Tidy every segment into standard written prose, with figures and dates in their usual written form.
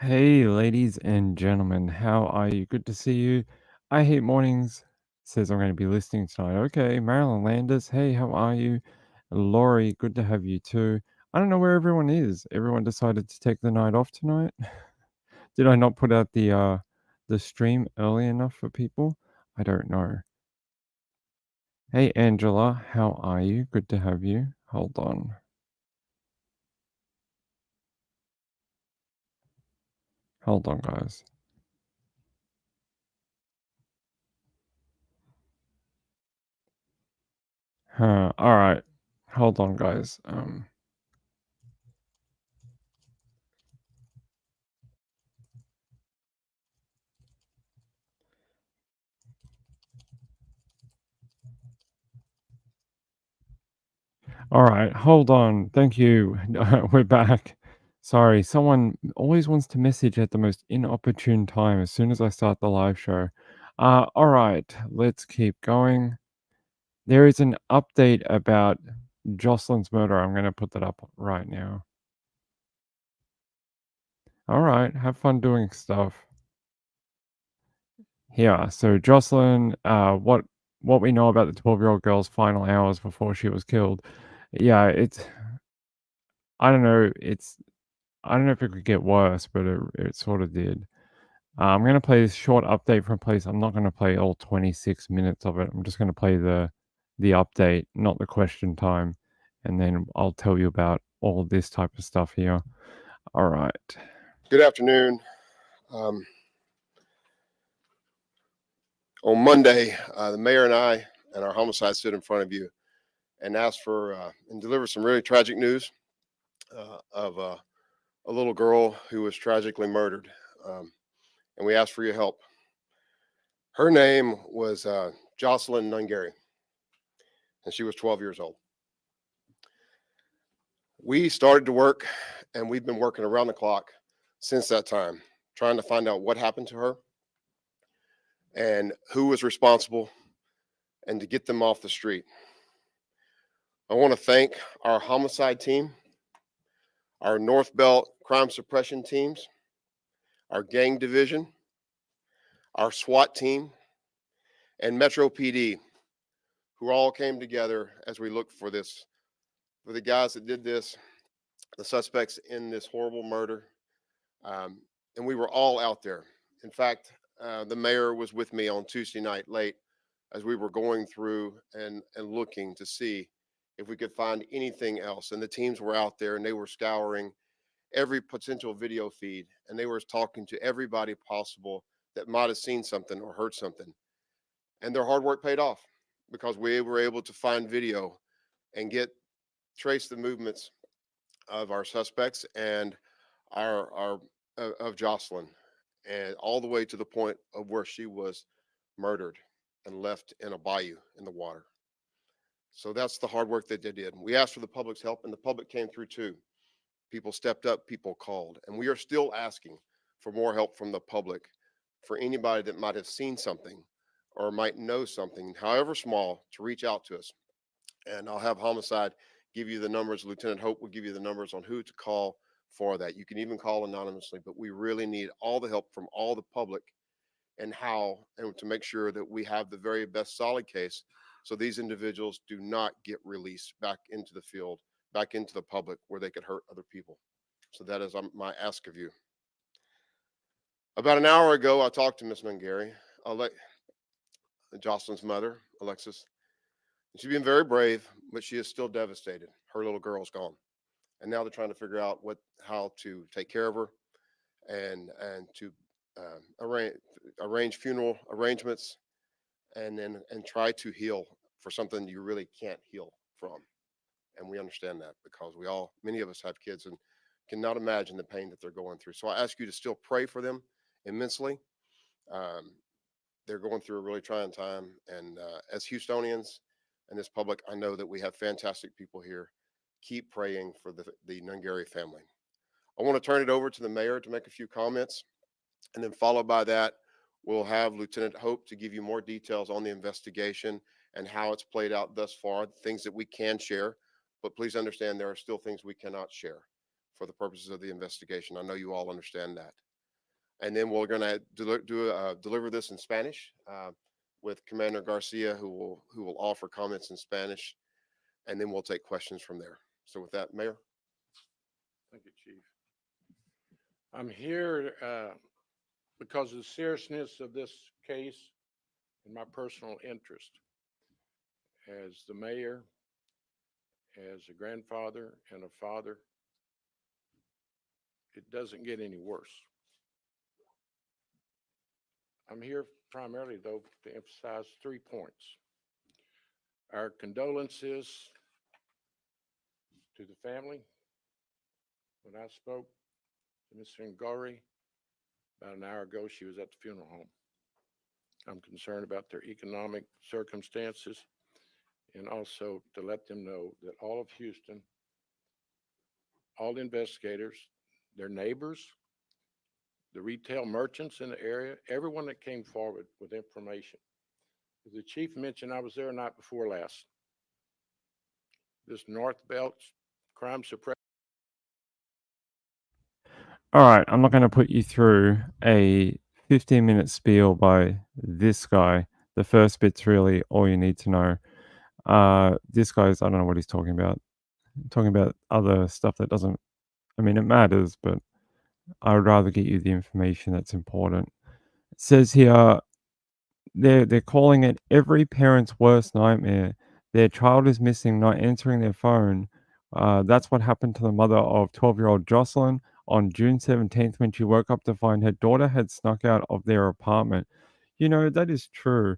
Hey, ladies and gentlemen, how are you? Good to see you. I hate mornings. Says I'm going to be listening tonight. Okay, Marilyn Landis. Hey, how are you? Laurie, good to have you too. I don't know where everyone is. Everyone decided to take the night off tonight. Did I not put out the stream early enough for people? I don't know. Hey, Angela, how are you? Good to have you. Hold on. Hold on, guys. All right. Hold on, guys. All right, hold on. Thank you. We're back. Sorry, someone always wants to message at the most inopportune time as soon as I start the live show. All right, let's keep going. There is an update about Jocelyn's murder. I'm going to put that up right now. All right, have fun doing stuff. Here, so Jocelyn, what we know about the 12-year-old girl's final hours before she was killed. Yeah, I don't know, I don't know if it could get worse, but it sort of did. I'm gonna play this short update from police. I'm not gonna play all 26 minutes of it. I'm just gonna play the update, not the question time, and then I'll tell you about all this type of stuff here. All right. Good afternoon. Um, on Monday, the mayor and I and our homicide stood in front of you and asked for and delivered some really tragic news of a little girl who was tragically murdered. Um, and we asked for your help. Her name was Jocelyn Nungaray, and she was 12 years old. We started to work, and we've been working around the clock since that time, trying to find out what happened to her and who was responsible and to get them off the street. I want to thank our homicide team, our North Belt crime suppression teams, our gang division, our SWAT team, and Metro PD, who all came together as we looked for the guys that did this, the suspects in this horrible murder. Um, and we were all out there. In fact, the mayor was with me on Tuesday night late as we were going through and looking to see if we could find anything else. And the teams were out there and they were scouring every potential video feed and they were talking to everybody possible that might have seen something or heard something. And their hard work paid off because we were able to find video and get trace the movements of our suspects and our of Jocelyn, and all the way to the point of where she was murdered and left in a bayou in the water. So that's the hard work that they did. We asked for the public's help, and the public came through too. People stepped up, people called, and we are still asking for more help from the public for anybody that might have seen something or might know something, however small, to reach out to us. And I'll have homicide give you the numbers. Lieutenant Hope will give you the numbers on who to call for that. You can even call anonymously, but we really need all the help from all the public and how and to make sure that we have the very best solid case so these individuals do not get released back into the field, back into the public where they could hurt other people. So that is my ask of you. About an hour ago, I talked to Miss Nungary, Jocelyn's mother, Alexis. She's been very brave, but she is still devastated. Her little girl's gone, and now they're trying to figure out how to take care of her and to arrange funeral arrangements and try to heal for something you really can't heal from. And we understand that because many of us have kids and cannot imagine the pain that they're going through. So I ask you to still pray for them immensely. Um, they're going through a really trying time, and as Houstonians and this public, I know that we have fantastic people here. Keep praying for the Nungary family. I want to turn it over to the mayor to make a few comments, and then followed by that, we'll have Lieutenant Hope to give you more details on the investigation and how it's played out thus far, things that we can share. But please understand there are still things we cannot share for the purposes of the investigation. I know you all understand that. and then we're going to deliver this in Spanish with Commander Garcia, who will offer comments in Spanish, and then we'll take questions from there. So with that, Mayor. Thank you, Chief. I'm here because of the seriousness of this case and my personal interest. As the mayor, as a grandfather and a father, it doesn't get any worse. I'm here primarily, though, to emphasize 3 points. Our condolences to the family. When I spoke to Ms. Nungaray about an hour ago, she was at the funeral home. I'm concerned about their economic circumstances, and also to let them know that all of Houston, all the investigators, their neighbors, the retail merchants in the area, everyone that came forward with information. As the chief mentioned, I was there night before last. This North Belt crime suppression. All right, I'm not going to put you through a 15-minute spiel by this guy. The first bit's really all you need to know. This guy's, I don't know what he's talking about. Talking about other stuff that doesn't, I mean, it matters, but I would rather get you the information that's important. It says here, they're calling it every parent's worst nightmare. Their child is missing, not answering their phone. That's what happened to the mother of 12-year-old Jocelyn on June 17th when she woke up to find her daughter had snuck out of their apartment. You know, that is true.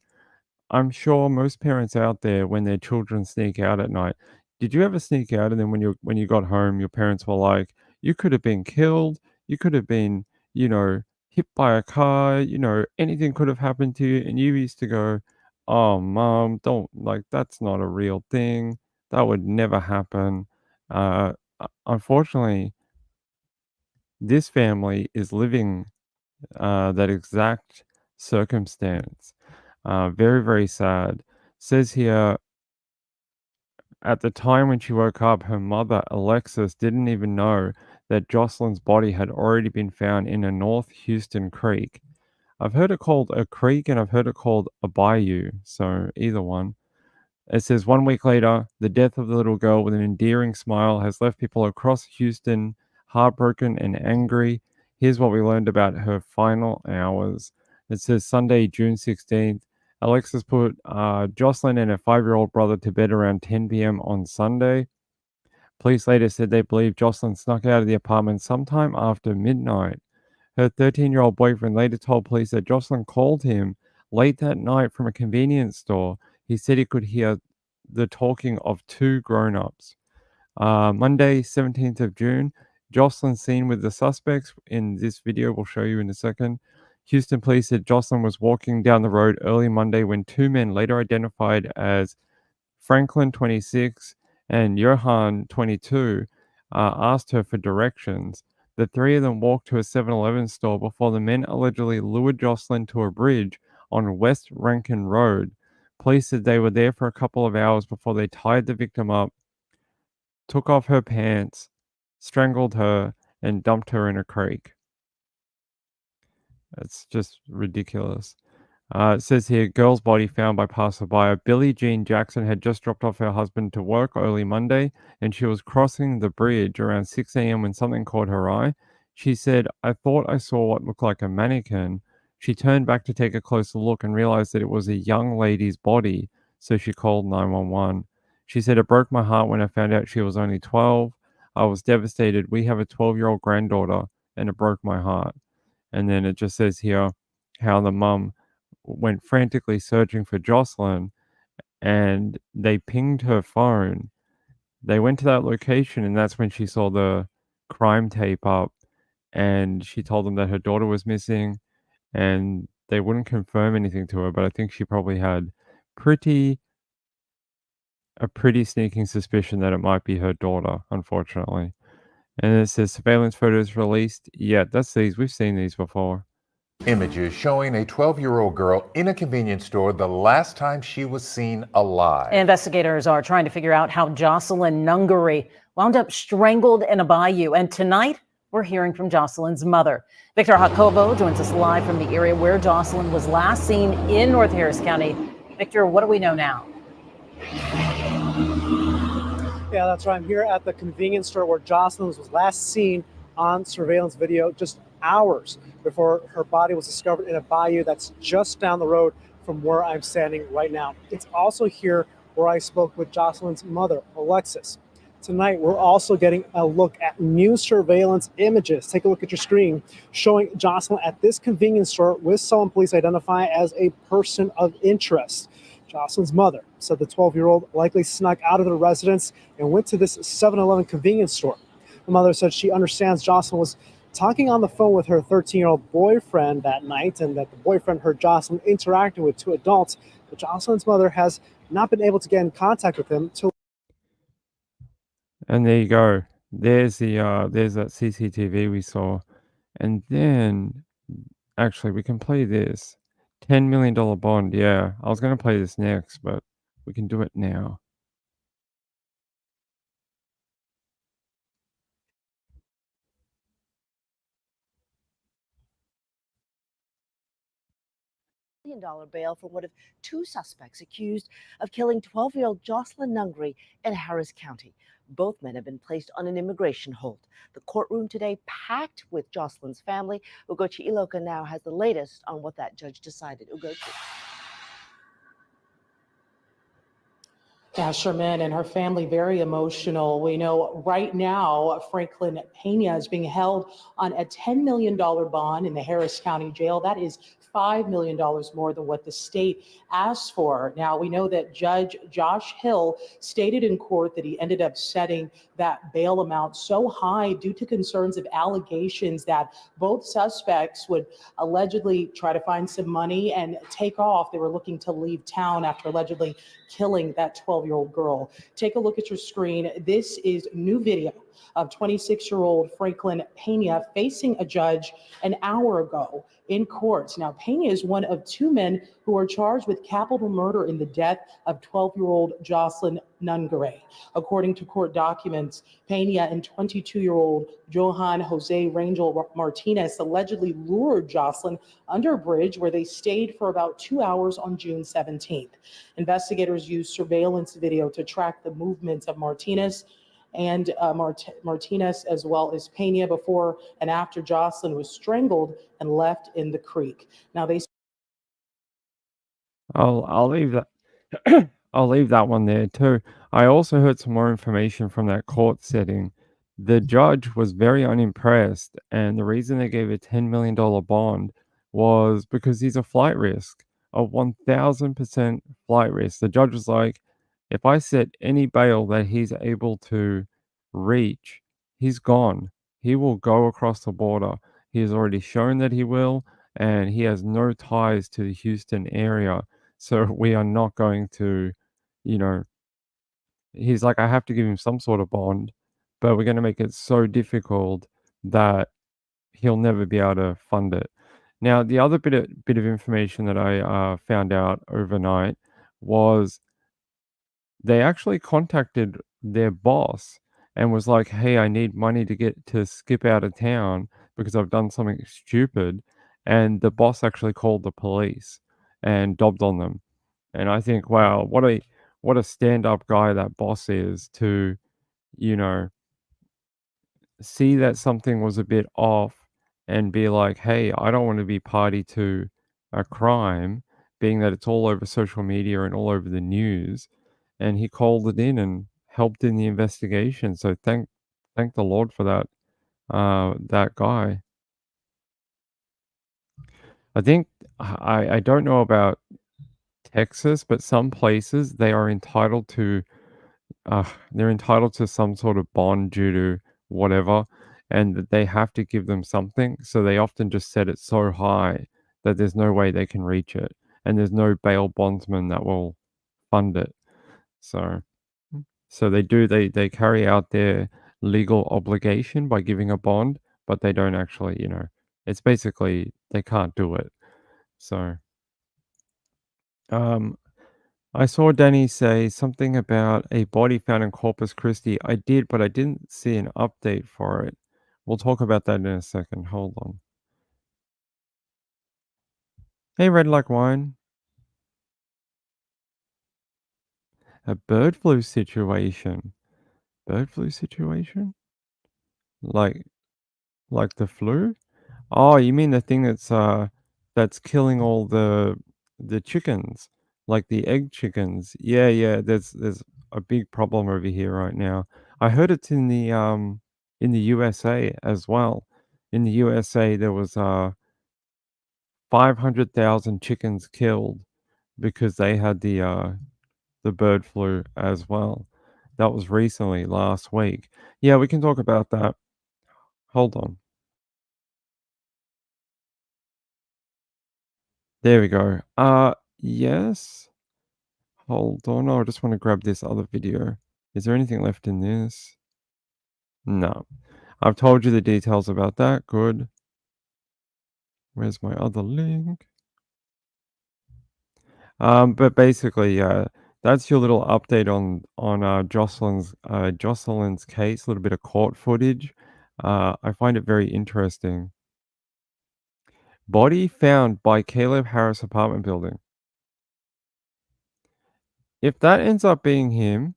I'm sure most parents out there, when their children sneak out at night, did you ever sneak out and then when you got home, your parents were like, you could have been killed, you could have been, you know, hit by a car, you know, anything could have happened to you, and you used to go, oh, mom, don't, like, that's not a real thing. That would never happen. Unfortunately, this family is living that exact circumstance. Very, very sad. Says here, at the time when she woke up, her mother, Alexis, didn't even know that Jocelyn's body had already been found in a North Houston creek. I've heard it called a creek and I've heard it called a bayou, so either one. It says 1 week later, the death of the little girl with an endearing smile has left people across Houston heartbroken and angry. Here's what we learned about her final hours. It says Sunday, June 16th. Alexis put Jocelyn and her 5-year-old brother to bed around 10 p.m. on Sunday. Police later said they believe Jocelyn snuck out of the apartment sometime after midnight. Her 13-year-old boyfriend later told police that Jocelyn called him late that night from a convenience store. He said he could hear the talking of 2 grown-ups. Monday, 17th of June, Jocelyn seen with the suspects in this video we'll show you in a second. Houston police said Jocelyn was walking down the road early Monday when 2 men later identified as Franklin, 26, and Johan, 22, asked her for directions. The 3 of them walked to a 7-Eleven store before the men allegedly lured Jocelyn to a bridge on West Rankin Road. Police said they were there for a couple of hours before they tied the victim up, took off her pants, strangled her, and dumped her in a creek. It's just ridiculous. It says here, girl's body found by passerby. Billie Jean Jackson had just dropped off her husband to work early Monday, and she was crossing the bridge around 6 a.m. when something caught her eye. She said, I thought I saw what looked like a mannequin. She turned back to take a closer look and realized that it was a young lady's body, so she called 911. She said, it broke my heart when I found out she was only 12. I was devastated. We have a 12-year-old granddaughter, and it broke my heart. And then it just says here how the mum went frantically searching for Jocelyn, and they pinged her phone. They went to that location, and that's when she saw the crime tape up, and she told them that her daughter was missing, and they wouldn't confirm anything to her, but I think she probably had a pretty sneaking suspicion that it might be her daughter, unfortunately. And it says surveillance photos released. Yeah, that's these. We've seen these before. Images showing a 12-year-old girl in a convenience store the last time she was seen alive. Investigators are trying to figure out how Jocelyn Nungaray wound up strangled in a bayou. And tonight, We're hearing from Jocelyn's mother. Victor Jacobo joins us live from the area where Jocelyn was last seen in North Harris County. Victor, what do we know now? Yeah, that's right. I'm here at the convenience store where Jocelyn was last seen on surveillance video just hours before her body was discovered in a bayou that's just down the road from where I'm standing right now. It's also here where I spoke with Jocelyn's mother, Alexis. Tonight, we're also getting a look at new surveillance images. Take a look at your screen showing Jocelyn at this convenience store with someone police identify as a person of interest. Jocelyn's mother said the 12-year-old likely snuck out of the residence and went to this 7-Eleven convenience store. The mother said she understands Jocelyn was talking on the phone with her 13-year-old boyfriend that night and that the boyfriend heard Jocelyn interacting with 2 adults, but Jocelyn's mother has not been able to get in contact with him till. And there you go. There's that CCTV we saw. And then actually we can play this. $10 million bond. Yeah, I was going to play this next, but we can do it now. $1 million bail for one of 2 suspects accused of killing 12-year-old Jocelyn Nungaray in Harris County. Both men have been placed on an immigration hold. The courtroom today packed with Jocelyn's family. Ugochi Iloka now has the latest on what that judge decided. Ugochi. Yeah, Sherman and her family very emotional. We know right now Franklin Pena is being held on a $10 million bond in the Harris County Jail. That is $5 million more than what the state asked for. Now, we know that Judge Josh Hill stated in court that he ended up setting that bail amount so high due to concerns of allegations that both suspects would allegedly try to find some money and take off. They were looking to leave town after allegedly killing that 12-year-old girl. Take a look at your screen. This is new video of 26-year-old Franklin Pena facing a judge an hour ago in court. Now, Pena is one of 2 men who are charged with capital murder in the death of 12-year-old Jocelyn Nungaray. According to court documents, Pena and 22-year-old Johan Jose Rangel Martinez allegedly lured Jocelyn under a bridge where they stayed for about 2 hours on June 17th. Investigators used surveillance video to track the movements of Martinez and Martinez as well as Pena before and after Jocelyn was strangled and left in the creek. Now they. I'll leave that. I'll leave that one there too. I also heard some more information from that court setting. The judge was very unimpressed, and the reason they gave a $10 million bond was because he's a flight risk, a 1000% flight risk. The judge was like, if I set any bail that he's able to reach, he's gone. He will go across the border. He has already shown that he will, and he has no ties to the Houston area. So we are not going to, you know, he's like, I have to give him some sort of bond, but we're going to make it so difficult that he'll never be able to fund it. Now, the other bit of information that I found out overnight was they actually contacted their boss and was like, hey, I need money to skip out of town because I've done something stupid. And the boss actually called the police and dobbed on them. And I think, wow, what a stand-up guy that boss is to, you know, see that something was a bit off and be like, hey, I don't want to be party to a crime, being that it's all over social media and all over the news. And he called it in and helped in the investigation. So thank the Lord for that guy. I think I don't know about Texas, but some places they are entitled to they're entitled to some sort of bond due to whatever, and that they have to give them something. So they often just set it so high that there's no way they can reach it, and there's no bail bondsman that will fund it. So, they carry out their legal obligation by giving a bond, but they don't actually, it's basically they can't do it. So, I saw Danny say something about a body found in Corpus Christi. I did, but I didn't see an update for it. We'll talk about that in a second. Hold on. Hey, Red Like Wine. A bird flu situation. Bird flu situation? Like like the flu? Oh, you mean the thing that's killing all the chickens, like the egg chickens. Yeah, yeah, there's a big problem over here right now. I heard it's in the USA as well. In the USA there was 500,000 chickens killed because they had the bird flu as well. That was recently last week. Yeah, we can talk about that. Hold on. There we go. Yes. Hold on. I just want to grab this other video. Is there anything left in this? No. I've told you the details about that. Good. Where's my other link? But basically, that's your little update on Jocelyn's case. A little bit of court footage. I find it very interesting. Body found by Caleb Harris apartment building. If that ends up being him,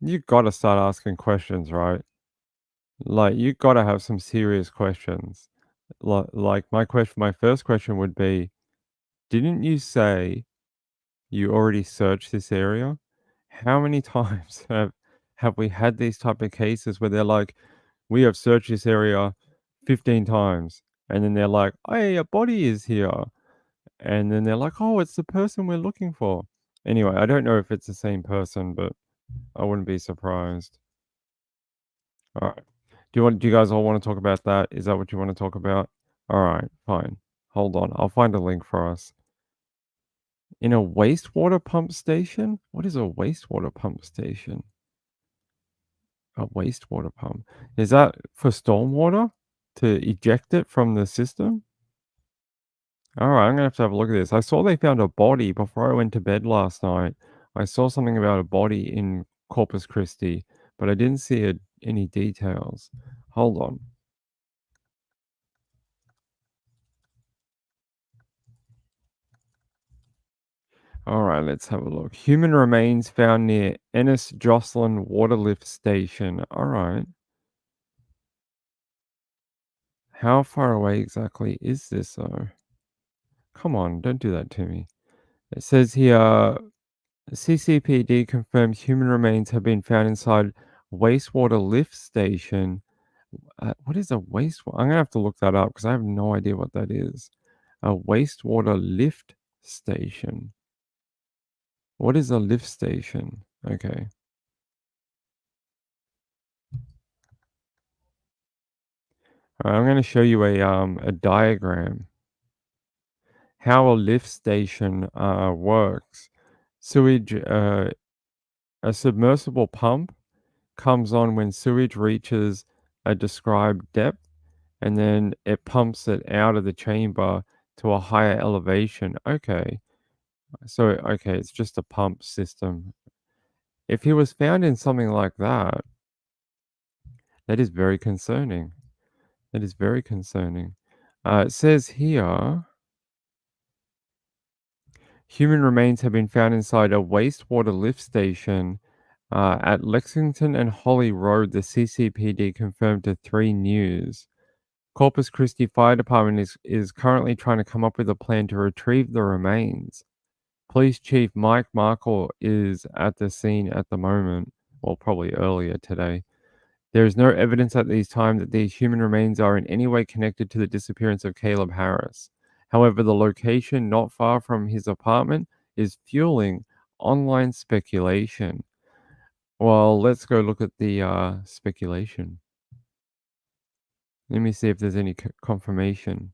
you gotta start asking questions, right? Like, you gotta have some serious questions. Like my first question would be, didn't you say you already searched this area? How many times have we had these type of cases where they're like, we have searched this area 15 times, and then they're like, hey, a body is here, and then they're like, oh, it's the person we're looking for. Anyway, I don't know if it's the same person, but I wouldn't be surprised. All right. Do you guys all want to talk about that? Is that what you want to talk about? All right, fine. Hold on. I'll find a link for us. In a wastewater pump station? What is a wastewater pump station? A wastewater pump. Is that for stormwater to eject it from the system? All right, I'm gonna have to have a look at this. I saw they found a body before I went to bed last night. I saw something about a body in Corpus Christi, but I didn't see any details. Hold on. All right, let's have a look. Human remains found near Ennis Jocelyn water lift station. All right. How far away exactly is this, though? Come on, don't do that to me. It says here CCPD confirms human remains have been found inside wastewater lift station. What is a wastewater? I'm going to have to look that up because I have no idea what that is. A wastewater lift station. What is a lift station? Okay. All right, I'm going to show you a diagram. How a lift station works. Sewage, a submersible pump comes on when sewage reaches a described depth, and then it pumps it out of the chamber to a higher elevation. Okay. So, okay, it's just a pump system. If he was found in something like that, that is very concerning. That is very concerning. It says here, human remains have been found inside a wastewater lift station at Lexington and Holly Road, the CCPD confirmed to 3 News. Corpus Christi Fire Department is currently trying to come up with a plan to retrieve the remains. Police Chief Mike Markle is at the scene at the moment, well, probably earlier today. There is no evidence at this time that these human remains are in any way connected to the disappearance of Caleb Harris. However, the location not far from his apartment is fueling online speculation. Well, let's go look at the speculation. Let me see if there's any confirmation.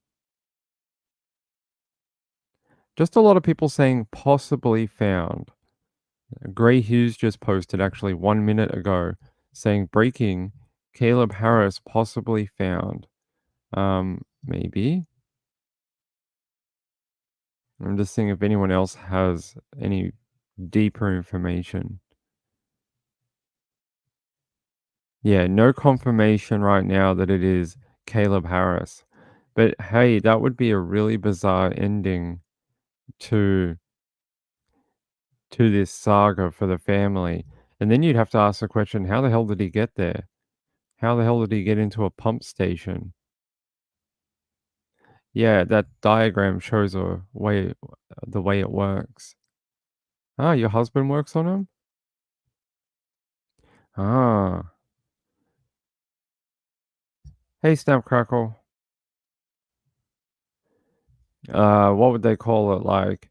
Just a lot of people saying possibly found. Gray Hughes just posted actually 1 minute ago saying breaking, Caleb Harris possibly found. Maybe. I'm just seeing if anyone else has any deeper information. Yeah, no confirmation right now that it is Caleb Harris. But hey, that would be a really bizarre ending to this saga for the family. And then you'd have to ask the question, how the hell did he get there? How the hell did he get into a pump station? Yeah, that diagram shows the way it works. Ah, your husband works on him? Ah. Hey, Snap Crackle. What would they call it? Like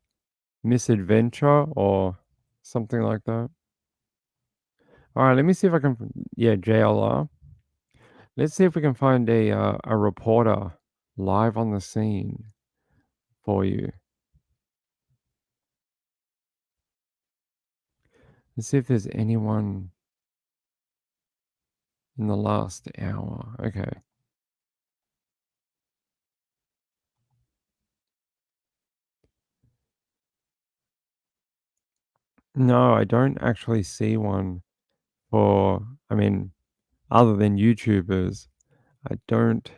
misadventure or something like that? All right, let me see if I can. Yeah, JLR. Let's see if we can find a reporter live on the scene for you. Let's see if there's anyone in the last hour. Okay. No, I don't actually see one for, I mean, other than YouTubers. I don't.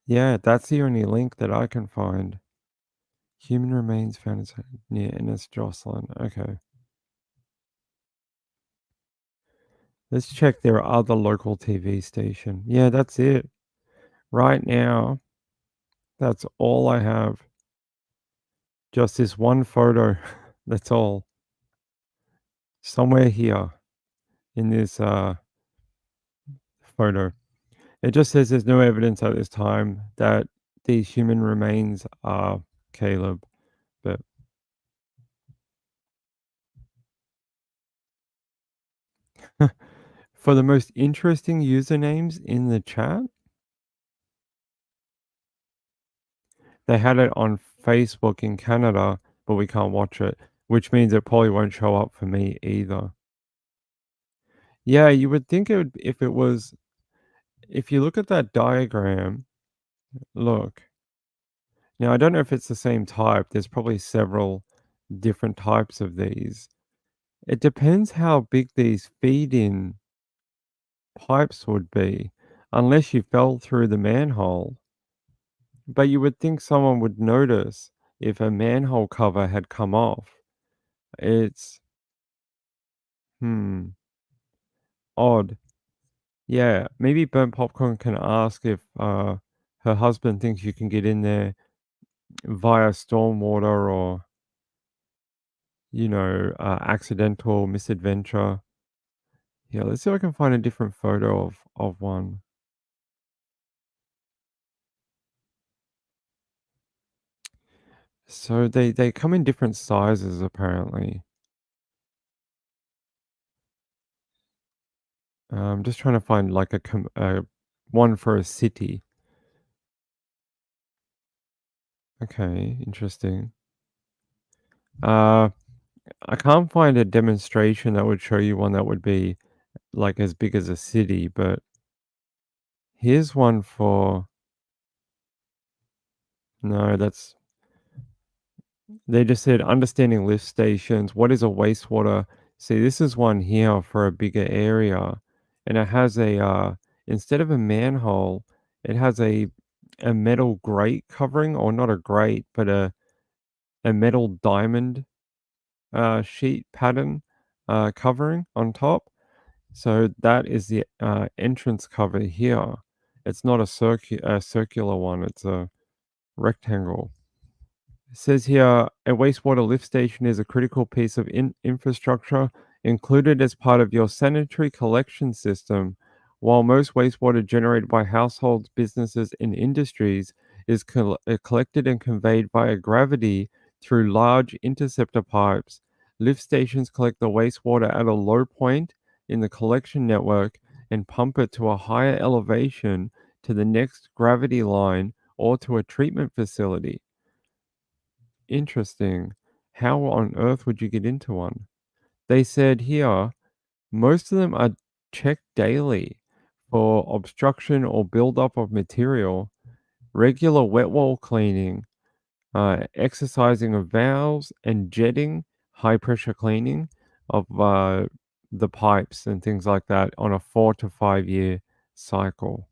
Yeah, that's the only link that I can find. Human remains found near Ennis Jocelyn. Okay. Let's check their other local TV station. Yeah, that's it. Right now, that's all I have. Just this one photo. That's all. Somewhere here in this photo. It just says there's no evidence at this time that these human remains are Caleb. But for the most interesting usernames in the chat, they had it on Facebook in Canada, but we can't watch it, which means it probably won't show up for me either. Yeah, you would think it would, if it was, if you look at that diagram, look. Now, I don't know if it's the same type. There's probably several different types of these. It depends how big these feed-in pipes would be, unless you fell through the manhole. But you would think someone would notice if a manhole cover had come off. It's, odd. Yeah, maybe Burnt Popcorn can ask if her husband thinks you can get in there via stormwater or, accidental misadventure. Yeah, let's see if I can find a different photo of one. So they come in different sizes apparently. I'm just trying to find like a one for a city. Okay, interesting. I can't find a demonstration that would show you one that would be like as big as a city, but here's one for, no, they just said understanding lift stations. What is a wastewater? See, this is one here for a bigger area, and it has instead of a manhole, it has a metal grate covering, or not a grate, but a metal diamond sheet pattern covering on top. So that is the entrance cover here. It's not a circular one, it's a rectangle. It says here a wastewater lift station is a critical piece of infrastructure included as part of your sanitary collection system. While most wastewater generated by households, businesses, and industries is collected and conveyed via gravity through large interceptor pipes, lift stations collect the wastewater at a low point in the collection network and pump it to a higher elevation to the next gravity line or to a treatment facility. Interesting. How on earth would you get into one? They said here, most of them are checked daily for obstruction or buildup of material, regular wet wall cleaning, exercising of valves, and jetting, high pressure cleaning. of the pipes and things like that on a 4 to 5 year cycle.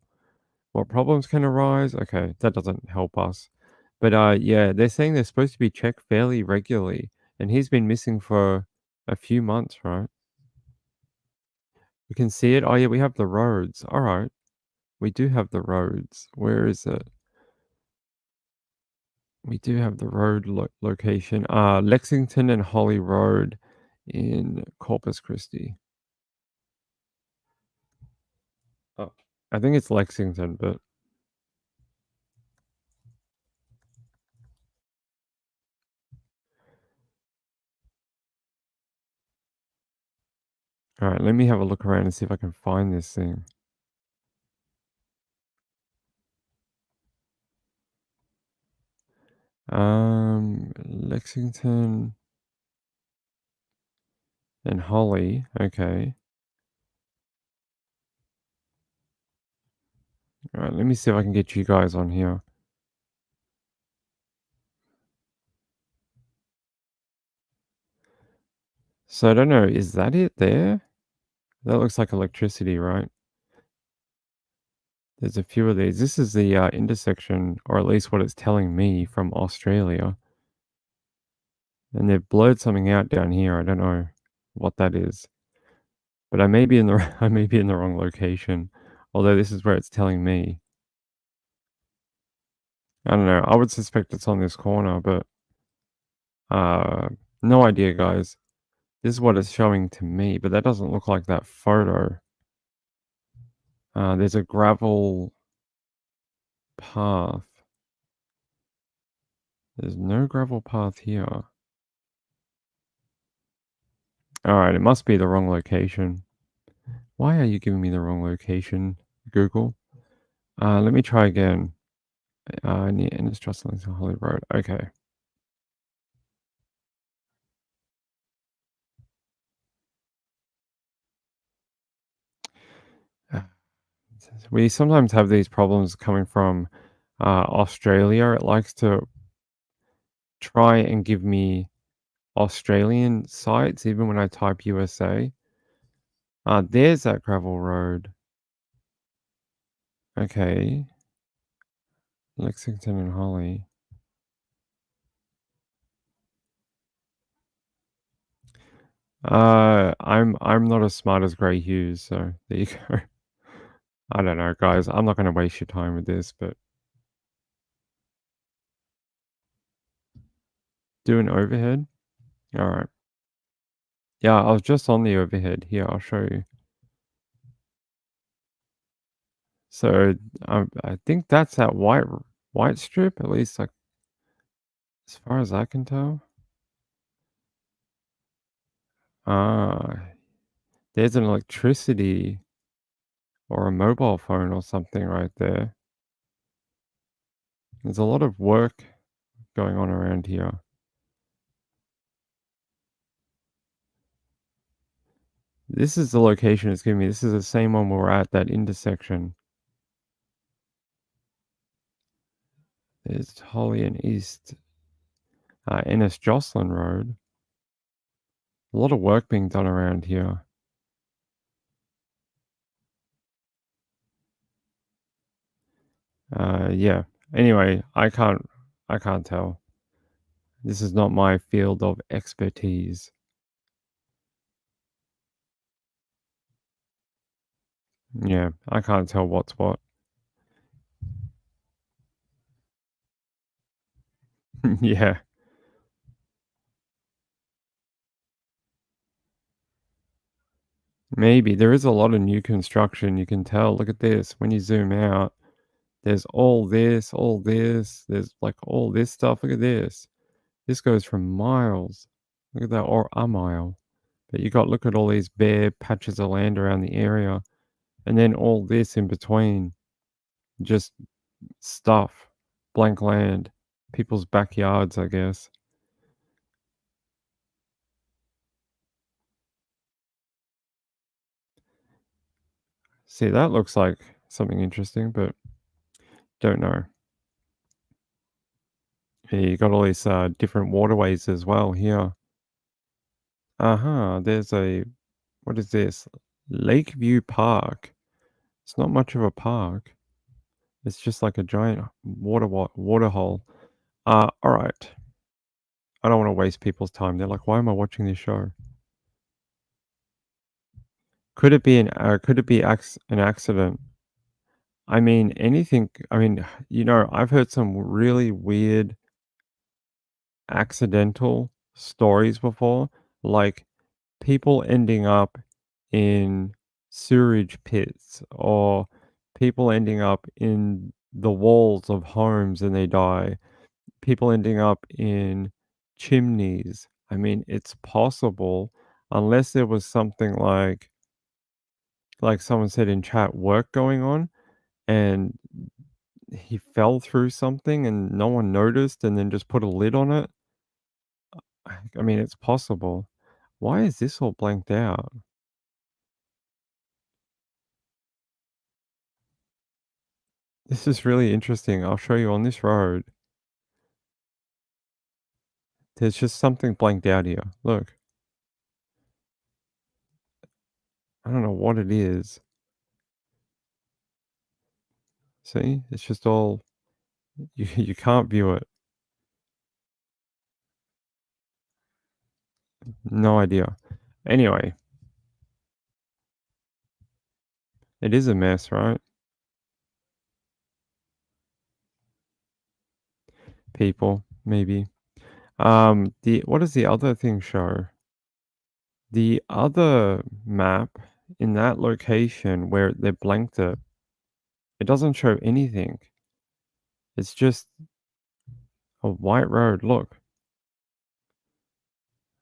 What problems can arise? Okay, that doesn't help us. But yeah, they're saying they're supposed to be checked fairly regularly, and he's been missing for a few months, right? We can see it. Oh yeah, we have the roads. All right, we do have the roads. Where is it? We do have the road location. Lexington and Holly Road in Corpus Christi. Oh, I think it's Lexington, but all right, let me have a look around and see if I can find this thing. Lexington and Holly. Okay. All right, let me see if I can get you guys on here. So I don't know, is that it there? That looks like electricity, right? There's a few of these. This is the intersection, or at least what it's telling me from Australia. And they've blurred something out down here. I don't know what that is. But I may be in the I may be in the wrong location. Although this is where it's telling me. I don't know. I would suspect it's on this corner, but no idea, guys. This is what it's showing to me, but that doesn't look like that photo. There's a gravel path. There's no gravel path here. Alright, it must be the wrong location. Why are you giving me the wrong location, Google? Let me try again. Near Ennis Jocelyn Holly Road. Okay. We sometimes have these problems coming from Australia. It likes to try and give me Australian sites, even when I type USA. There's that gravel road. Okay. Lexington and Holly. I'm not as smart as Grey Hughes, so there you go. I don't know, guys. I'm not going to waste your time with this, but do an overhead. All right. Yeah, I was just on the overhead. Here, I'll show you. So I think that's that white strip, at least like as far as I can tell. There's an electricity or a mobile phone or something right there. There's a lot of work going on around here. This is the location it's giving me. This is the same one we're at, that intersection. There's Holly and East Ennis Jocelyn Road. A lot of work being done around here. Yeah. Anyway, I can't tell. This is not my field of expertise. Yeah, I can't tell what's what. Yeah. Maybe. There is a lot of new construction, you can tell. Look at this. When you zoom out, there's all this. There's like all this stuff. Look at this. This goes for miles. Look at that, or a mile. But look at all these bare patches of land around the area. And then all this in between. Just stuff. Blank land. People's backyards, I guess. See, that looks like something interesting, but don't know. Yeah, you got all these different waterways as well here. There's a, what is this? Lakeview Park. It's not much of a park. It's just like a giant water hole. All right. I don't want to waste people's time. They're like, why am I watching this show? Could it be an accident? I mean, anything. I mean, I've heard some really weird accidental stories before, like people ending up in sewage pits or people ending up in the walls of homes and they die, people ending up in chimneys. I mean, it's possible unless there was something like someone said in chat, work going on and he fell through something and no one noticed and then just put a lid on it. I mean, it's possible. Why is this all blanked out? This is really interesting. I'll show you on this road. There's just something blanked out here. Look. I don't know what it is. See? It's just all you can't view it. No idea. Anyway. It is a mess, right? People, maybe. What does the other thing show? The other map in that location where they blanked it, it doesn't show anything. It's just a white road. Look.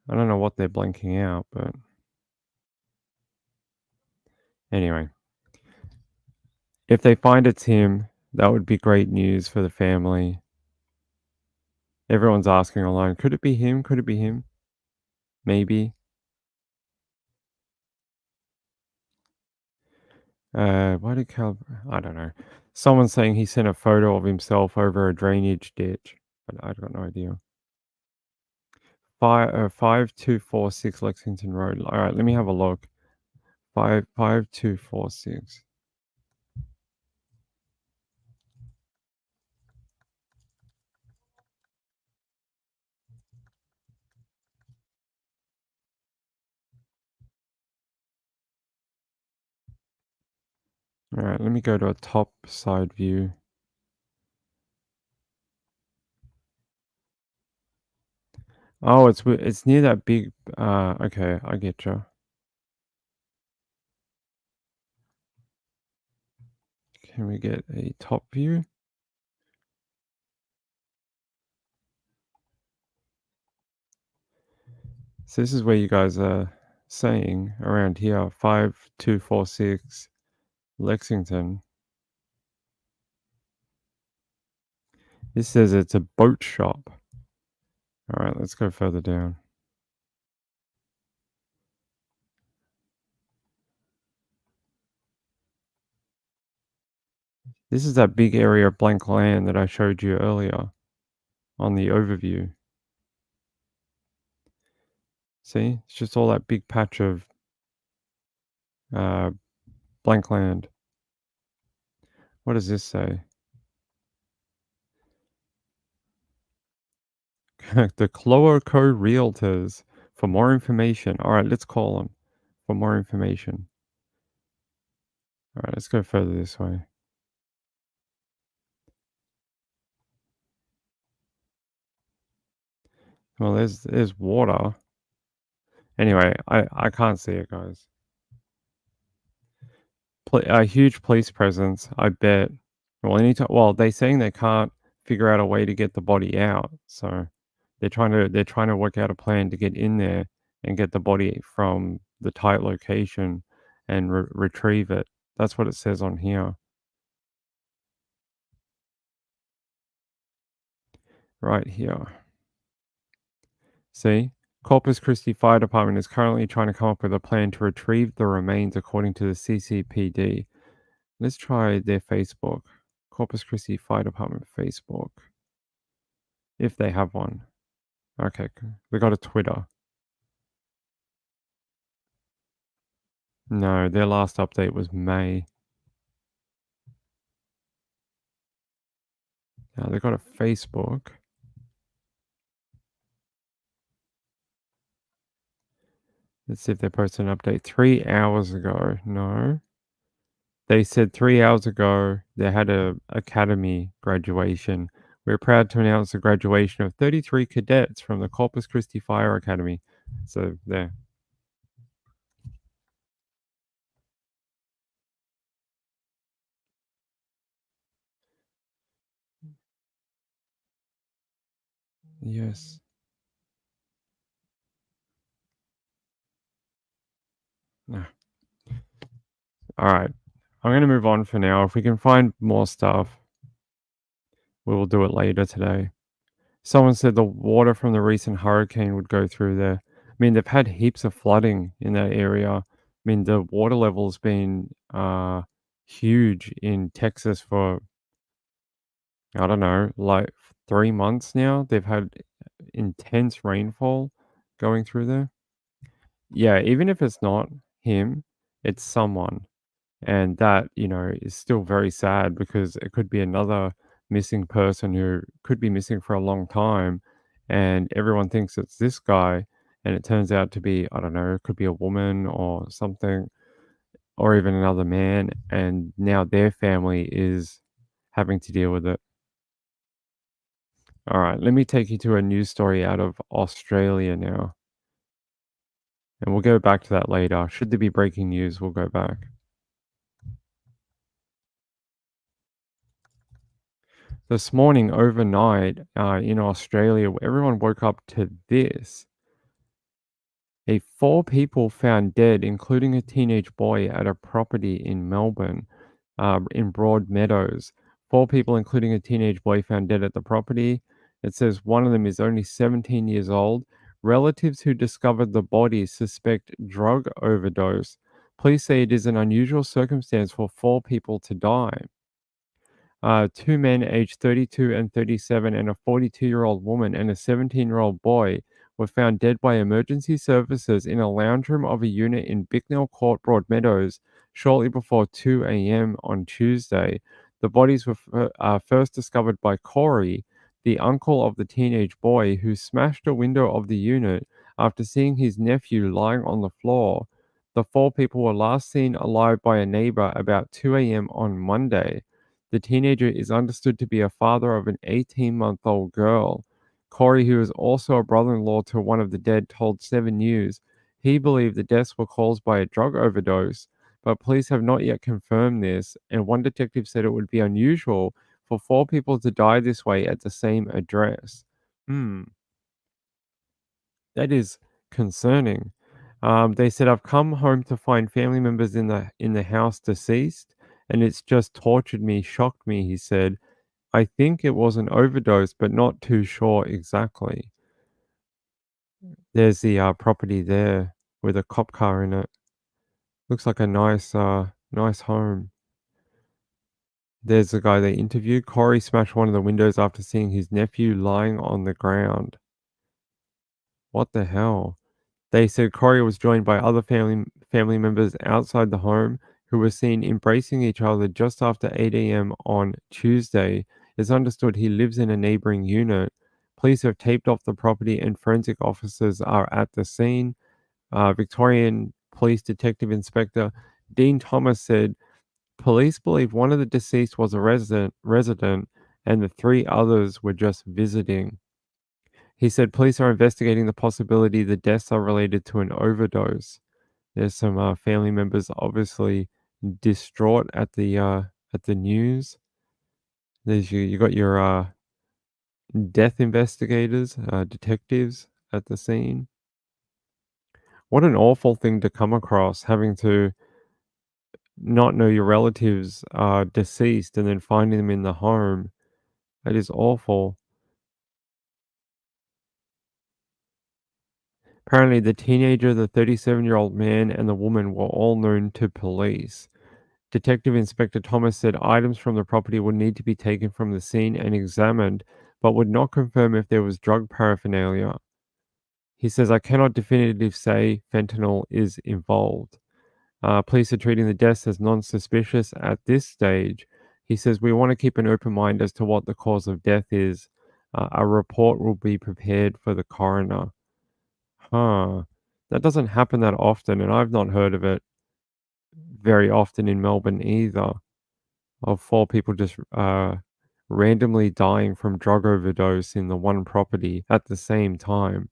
I don't know what they're blanking out, but anyway. If they find it's him, that would be great news for the family. Everyone's asking online, could it be him? Could it be him? Maybe. Why did Cal... I don't know. Someone's saying he sent a photo of himself over a drainage ditch, but I've got no idea. 5246 Lexington Road. All right, let me have a look. 5246. All right, let me go to a top side view. Oh, it's near that big. Okay, I get you. Can we get a top view? So this is where you guys are saying around here, 5246 Lexington. This says it's a boat shop. All right, let's go further down. This is that big area of blank land that I showed you earlier on the overview. See, it's just all that big patch of blank land. What does this say? The Cloaco Realtors. For more information. All right, let's call them for more information. All right, let's go further this way. Well, there's water. Anyway, I can't see it, guys. A huge police presence, I bet. Well, they're saying they can't figure out a way to get the body out, so they're trying to work out a plan to get in there and get the body from the tight location and retrieve it. That's what it says on here. Right here. See? Corpus Christi Fire Department is currently trying to come up with a plan to retrieve the remains according to the CCPD. Let's try their Facebook. Corpus Christi Fire Department Facebook. If they have one. Okay, we got a Twitter. No, their last update was May. Now they've got a Facebook. Let's see if they posted an update 3 hours ago. No. They said 3 hours ago they had a academy graduation. We're proud to announce the graduation of 33 cadets from the Corpus Christi Fire Academy. So there. Yes. Ah. All right. I'm going to move on for now. If we can find more stuff, we will do it later today. Someone said the water from the recent hurricane would go through there. I mean, they've had heaps of flooding in that area. I mean, the water level's been huge in Texas for, I don't know, like 3 months now. They've had intense rainfall going through there. Yeah, even if it's not him, it's someone. And that, is still very sad because it could be another missing person who could be missing for a long time. And everyone thinks it's this guy. And it turns out to be, I don't know, it could be a woman or something, or even another man. And now their family is having to deal with it. All right, let me take you to a news story out of Australia now. And we'll go back to that later. Should there be breaking news, we'll go back. This morning, overnight, in Australia, everyone woke up to this. 4 people found dead, including a teenage boy, at a property in Melbourne, in Broadmeadows. 4 people, including a teenage boy, found dead at the property. It says one of them is only 17 years old. Relatives who discovered the body suspect drug overdose. Police say it is an unusual circumstance for 4 people to die. 2 men aged 32 and 37 and a 42-year-old woman and a 17-year-old boy were found dead by emergency services in a lounge room of a unit in Bicknell Court, Broadmeadows, shortly before 2 a.m. on Tuesday. The bodies were first discovered by Corey, the uncle of the teenage boy, who smashed a window of the unit after seeing his nephew lying on the floor. The 4 people were last seen alive by a neighbor about 2 a.m. on Monday. The teenager is understood to be a father of an 18-month-old girl. Corey, who is also a brother-in-law to one of the dead, told 7 News he believed the deaths were caused by a drug overdose, but police have not yet confirmed this, and one detective said it would be unusual for 4 people to die this way at the same address. That is concerning. They said, I've come home to find family members in the house deceased, and it's just tortured me, shocked me, he said. I think it was an overdose, but not too sure exactly. There's the property there with a cop car in it. Looks like a nice home. There's the guy they interviewed. Corey smashed one of the windows after seeing his nephew lying on the ground. What the hell? They said Corey was joined by other family members outside the home who were seen embracing each other just after 8 a.m. on Tuesday. It's understood he lives in a neighboring unit. Police have taped off the property and forensic officers are at the scene. Victorian Police Detective Inspector Dean Thomas said police believe one of the deceased was a resident and the 3 others were just visiting. He said police are investigating the possibility the deaths are related to an overdose. There's some family members obviously distraught at the news. There's you got your death investigators, detectives at the scene. What an awful thing to come across, having to not know your relatives are deceased and then finding them in the home. That is awful. Apparently, the teenager, the 37-year-old man, and the woman were all known to police. Detective Inspector Thomas said items from the property would need to be taken from the scene and examined, but would not confirm if there was drug paraphernalia. He says, I cannot definitively say fentanyl is involved. Police are treating the deaths as non-suspicious at this stage. He says, we want to keep an open mind as to what the cause of death is. A report will be prepared for the coroner. Huh. That doesn't happen that often, and I've not heard of it very often in Melbourne either, of 4 people just randomly dying from drug overdose in the one property at the same time.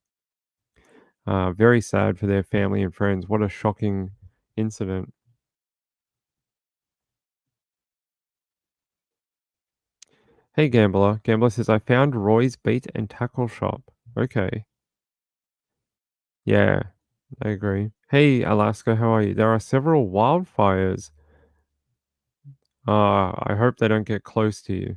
Very sad for their family and friends. What a shocking incident. Hey, Gambler. Gambler says, I found Roy's bait and tackle shop. Okay. Yeah, I agree. Hey, Alaska, how are you? There are several wildfires. I hope they don't get close to you.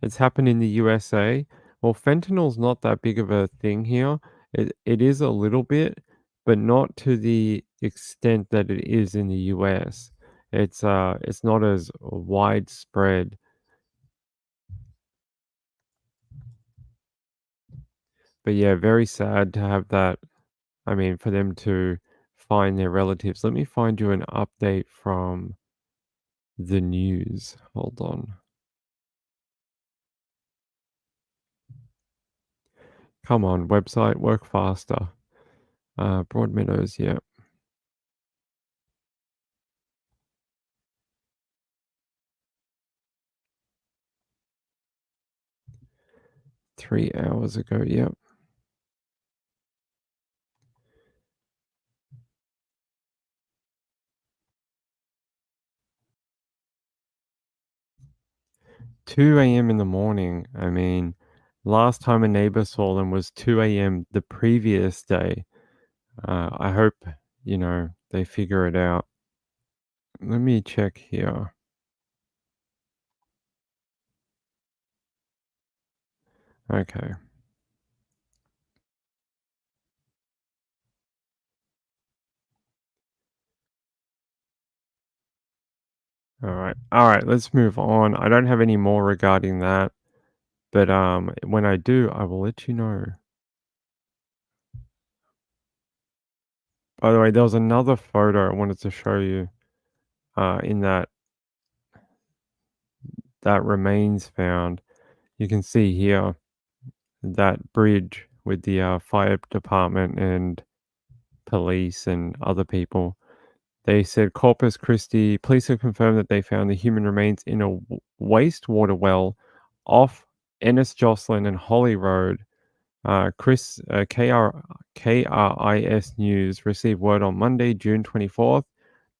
It's happened in the USA. Well, fentanyl's not that big of a thing here. It is a little bit, but not to the extent that it is in the US. It's not as widespread. But yeah, very sad to have that. I mean, for them to find their relatives. Let me find you an update from the news. Hold on. Come on, website, work faster. Broadmeadows, yeah. 3 hours ago, yep. Two a.m. in the morning. I mean, last time a neighbor saw them was 2 a.m. the previous day. I hope, they figure it out. Let me check here. Okay. All right, let's move on. I don't have any more regarding that, but when I do, I will let you know. By the way, there was another photo I wanted to show you in that remains found. You can see here that bridge with the fire department and police and other people. They said Corpus Christi police have confirmed that they found the human remains in a wastewater well off Ennis Jocelyn and Holly Road. KRIS News received word on Monday, June 24th,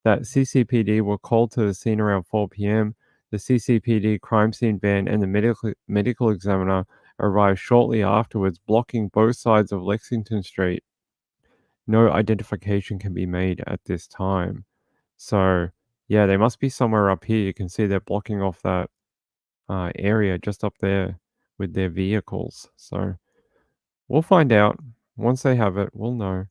that CCPD were called to the scene around 4 p.m. The CCPD crime scene van and the medical examiner arrived shortly afterwards, blocking both sides of Lexington Street. No identification can be made at this time. So, yeah, they must be somewhere up here. You can see they're blocking off that area just up there with their vehicles. So, we'll find out. Once they have it, we'll know.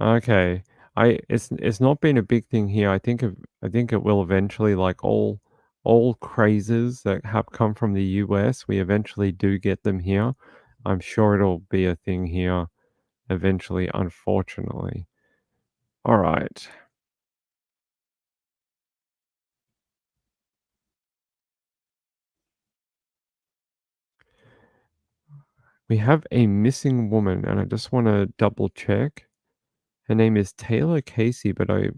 Okay. It's not been a big thing here. I think it will eventually, like all crazes that have come from the US, we eventually do get them here. I'm sure it'll be a thing here eventually, unfortunately. All right. We have a missing woman, and I just want to double check. Her name is Taylor Casey, but I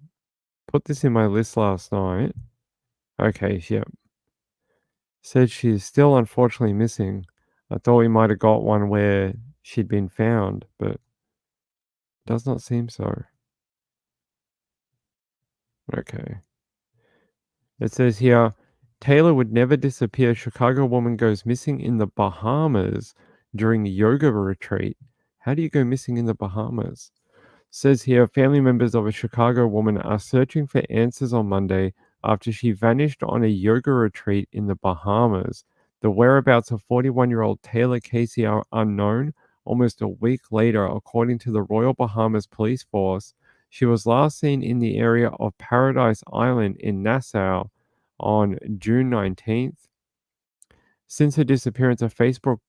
put this in my list last night. Okay, yep. Said she's still unfortunately missing. I thought we might have got one where she'd been found, but does not seem so. Okay. It says here, Taylor would never disappear. Chicago woman goes missing in the Bahamas during a yoga retreat. How do you go missing in the Bahamas? Says here, family members of a Chicago woman are searching for answers on Monday after she vanished on a yoga retreat in the Bahamas. The whereabouts of 41-year-old Taylor Casey are unknown. Almost a week later, according to the Royal Bahamas Police Force, she was last seen in the area of Paradise Island in Nassau on June 19th. Since her disappearance, a Facebook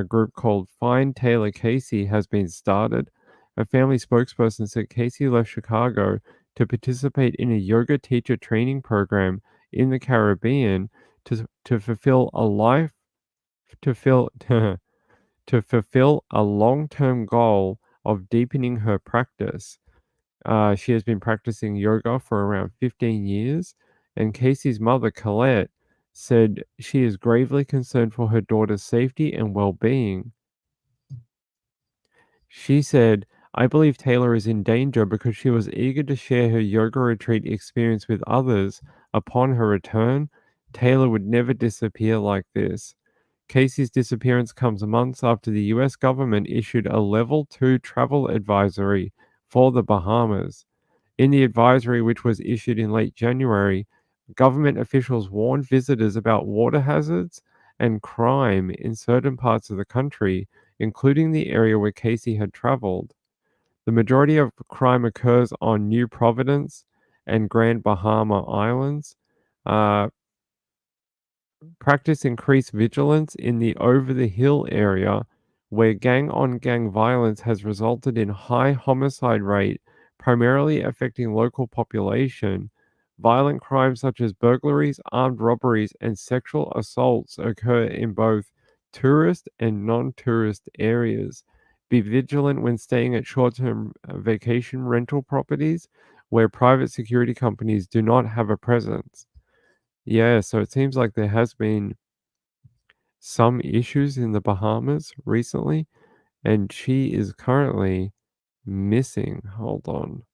group called Find Taylor Casey has been started. A family spokesperson said Casey left Chicago to participate in a yoga teacher training program in the Caribbean to fulfill a life to fill to fulfill a long-term goal of deepening her practice. She has been practicing yoga for around 15 years, and Casey's mother, Colette, said she is gravely concerned for her daughter's safety and well-being. She said, I believe Taylor is in danger because she was eager to share her yoga retreat experience with others. Upon her return, Taylor would never disappear like this. Casey's disappearance comes months after the US government issued a level 2 travel advisory for the Bahamas. In the advisory, which was issued in late January, government officials warned visitors about water hazards and crime in certain parts of the country, including the area where Casey had traveled. The majority of crime occurs on New Providence and Grand Bahama Islands. Practice increased vigilance in the over-the-hill area, where gang-on-gang violence has resulted in high homicide rate, primarily affecting local population. Violent crimes such as burglaries, armed robberies, and sexual assaults occur in both tourist and non-tourist areas. Be vigilant when staying at short-term vacation rental properties where private security companies do not have a presence. Yeah, so it seems like there has been some issues in the Bahamas recently, and she is currently missing. Hold on.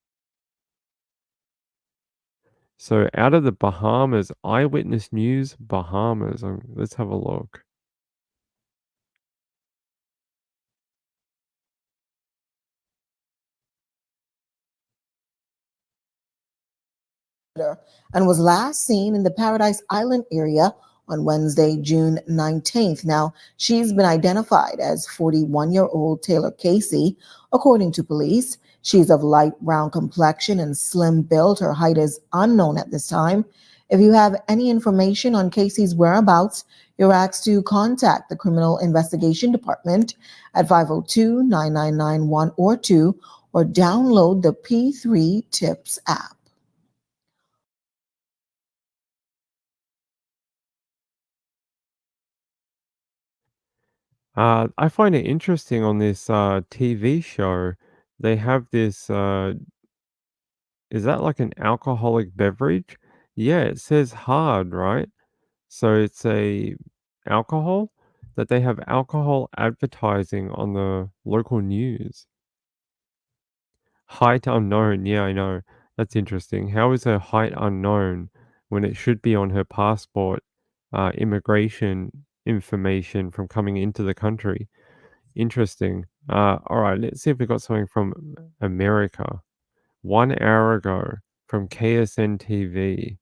So out of the Bahamas, Eyewitness News, Bahamas. Let's have a look. And was last seen in the Paradise Island area on Wednesday, June 19th. Now, she's been identified as 41-year-old Taylor Casey, according to police. She's of light brown complexion and slim build. Her height is unknown at this time. If you have any information on Casey's whereabouts, you're asked to contact the Criminal Investigation Department at 502-9991 or download the P3 Tips app. I find it interesting on this TV show. They have this. Is that like an alcoholic beverage? Yeah, it says hard, right? So it's a alcohol that they have alcohol advertising on the local news. Height unknown. Yeah, I know. That's interesting. How is her height unknown when it should be on her passport, immigration information from coming into the country? Interesting. All right, let's see if we got something from America. 1 hour ago from KSN TV.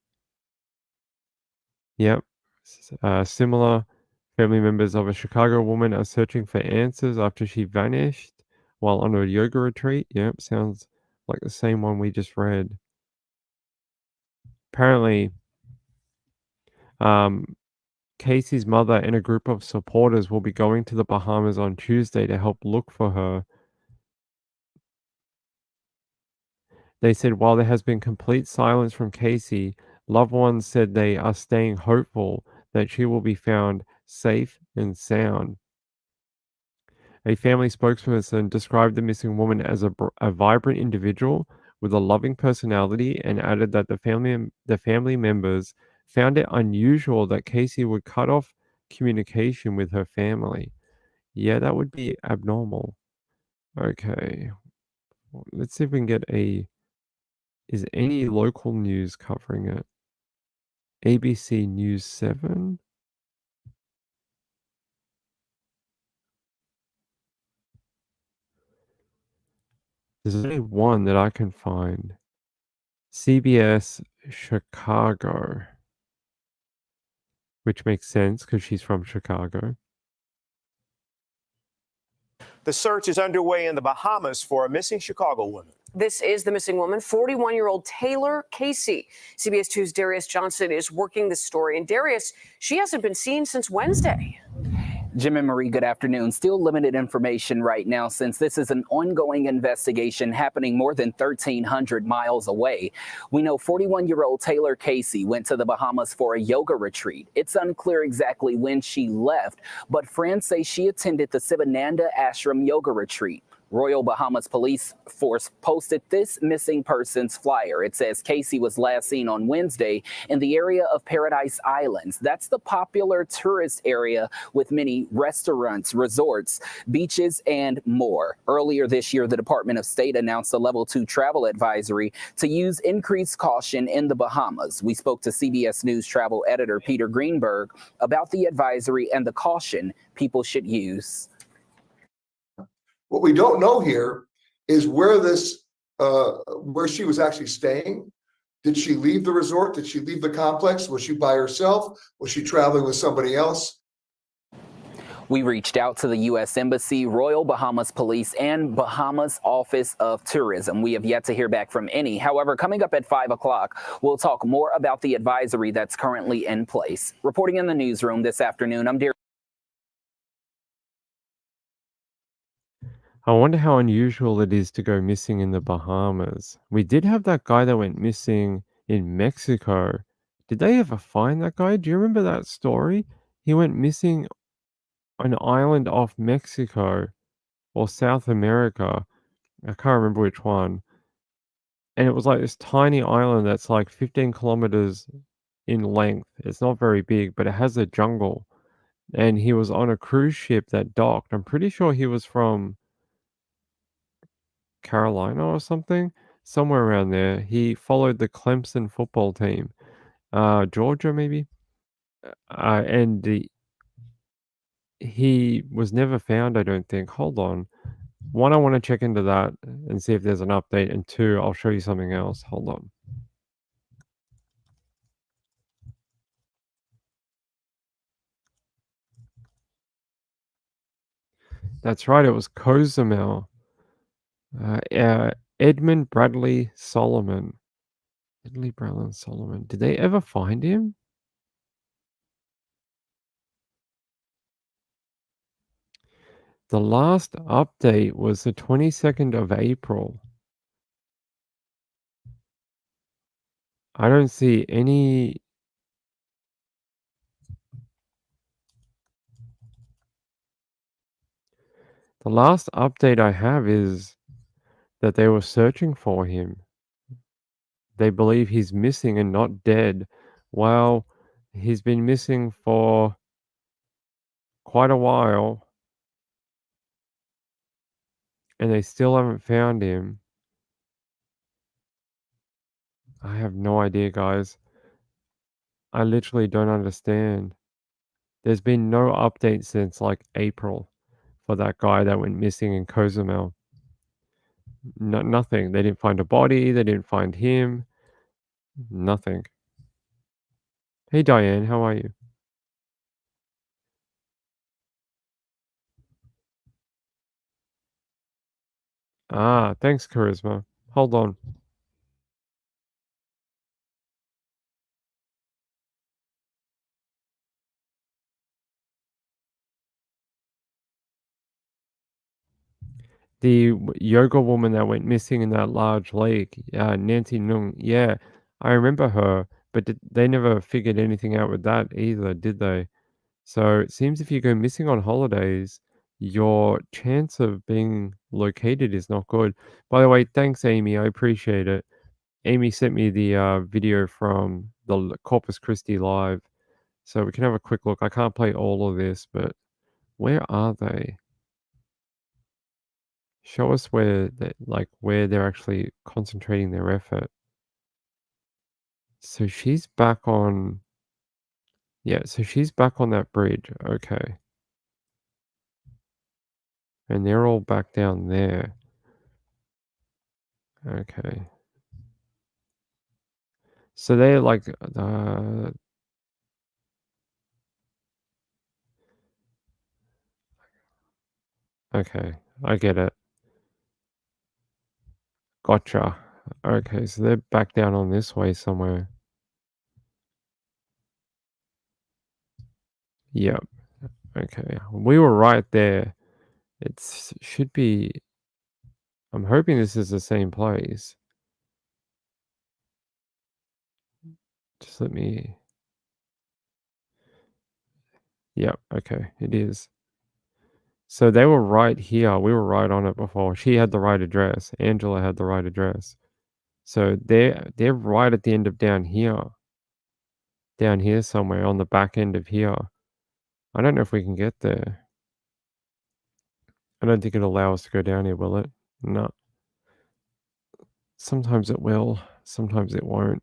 Yep. Similar family members of a Chicago woman are searching for answers after she vanished while on a yoga retreat. Yep, sounds like the same one we just read. Apparently, Casey's mother and a group of supporters will be going to the Bahamas on Tuesday to help look for her. They said while there has been complete silence from Casey, loved ones said they are staying hopeful that she will be found safe and sound. A family spokesperson described the missing woman as a vibrant individual with a loving personality and added that the family members found it unusual that Casey would cut off communication with her family. Yeah, that would be abnormal. Okay. Let's see if we can get is any local news covering it? ABC News 7? There's only one that I can find. CBS Chicago. Which makes sense because she's from Chicago. The search is underway in the Bahamas for a missing Chicago woman. This is the missing woman, 41-year-old Taylor Casey. CBS 2's Darius Johnson is working this story. And Darius, she hasn't been seen since Wednesday. Jim and Marie, good afternoon. Still limited information right now since this is an ongoing investigation happening more than 1,300 miles away. We know 41-year-old Taylor Casey went to the Bahamas for a yoga retreat. It's unclear exactly when she left, but friends say she attended the Sivananda Ashram yoga retreat. Royal Bahamas Police Force posted this missing persons flyer. It says Casey was last seen on Wednesday in the area of Paradise Islands. That's the popular tourist area with many restaurants, resorts, beaches, and more. Earlier this year, the Department of State announced a level 2 travel advisory to use increased caution in the Bahamas. We spoke to CBS News travel editor Peter Greenberg about the advisory and the caution people should use. What we don't know here is where she was actually staying. Did she leave the resort? Did she leave the complex? Was she by herself? Was she traveling with somebody else? We reached out to the U.S. Embassy, Royal Bahamas Police, and Bahamas Office of Tourism. We have yet to hear back from any. However, coming up at 5 o'clock, we'll talk more about the advisory that's currently in place. Reporting in the newsroom this afternoon, I'm Darius. I wonder how unusual it is to go missing in the Bahamas. We did have that guy that went missing in Mexico. Did they ever find that guy? Do you remember that story? He went missing on an island off Mexico or South America. I can't remember which one. And it was like this tiny island that's like 15 kilometers in length. It's not very big, but it has a jungle. And he was on a cruise ship that docked. I'm pretty sure he was from Carolina or something, somewhere around there. He followed the Clemson football team, Georgia maybe, and he was never found. I don't think. Hold on. One, I want to check into that and see if there's an update, and two, I'll show you something else. Hold on. That's right. It was Cozumel. Edmund Bradley Solomon. Edley Bradley Solomon. Did they ever find him? The last update was the 22nd of April. I don't see any. The last update I have is that they were searching for him. They believe he's missing and not dead. Well, he's been missing for quite a while, and they still haven't found him. I have no idea, guys. I literally don't understand. There's been no update since like April for that guy that went missing in Cozumel. Nothing. They didn't find a body. They didn't find him. Nothing. Hey, Diane, how are you? Ah, thanks, Charisma. Hold on. The yoga woman that went missing in that large lake, Nancy Nung. Yeah, I remember her, but they never figured anything out with that either, did they? So it seems if you go missing on holidays, your chance of being located is not good. By the way, thanks, Amy. I appreciate it. Amy sent me the video from the Corpus Christi live, so we can have a quick look. I can't play all of this, but where are they? Show us where where they're actually concentrating their effort. So she's back on. Yeah, so she's back on that bridge. Okay. And they're all back down there. Okay. So they're like okay, I get it. Gotcha. Okay, so they're back down on this way somewhere. Yep. Okay. We were right there. It should be... I'm hoping this is the same place. Just let me... Yep, okay, it is. So they were right here. We were right on it before. She had the right address. Angela had the right address. So they're right at the end of down here. Down here somewhere on the back end of here. I don't know if we can get there. I don't think it'll allow us to go down here, will it? No. Sometimes it will. Sometimes it won't.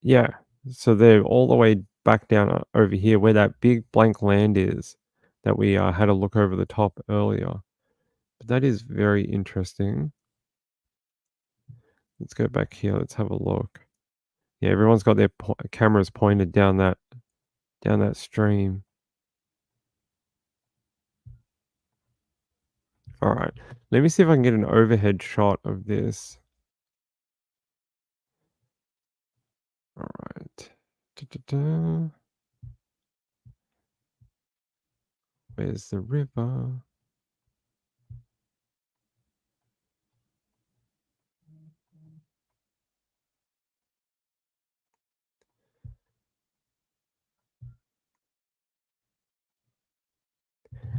Yeah. So they're all the way back down over here where that big blank land is that we had a look over the top earlier. But that is very interesting. Let's go back here. Let's have a look. Yeah, everyone's got their cameras pointed down that stream. All right. Let me see if I can get an overhead shot of this. All right. Da-da-da. Where's the river?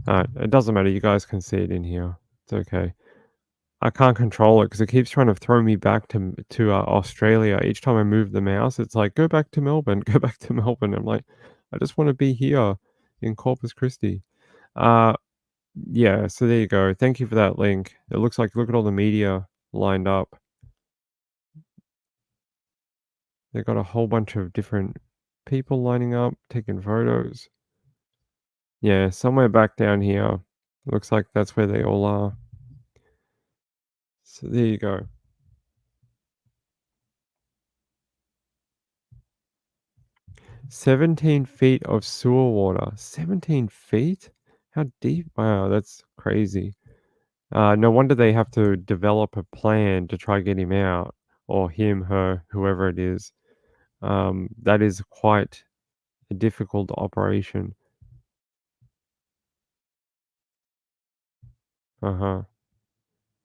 It doesn't matter. You guys can see it in here. It's okay. I can't control it because it keeps trying to throw me back to Australia. Each time I move the mouse, it's like, go back to Melbourne, go back to Melbourne. I'm like, I just want to be here in Corpus Christi. Yeah, so there you go. Thank you for that link. It looks like, look at all the media lined up. They've got a whole bunch of different people lining up, taking photos. Yeah, somewhere back down here. Looks like that's where they all are. So there you go. "17 feet of sewer water." 17 feet? How deep? Wow, that's crazy. No wonder they have to develop a plan to try get him out, or him, her, whoever it is. That is quite a difficult operation. Uh-huh.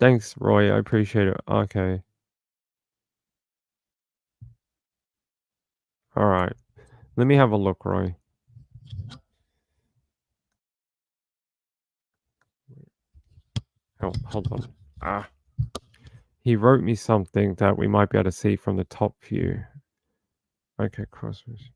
Thanks, Roy. I appreciate it. Okay. All right. Let me have a look, Roy. Oh, hold on. He wrote me something that we might be able to see from the top view. Okay, crossroads.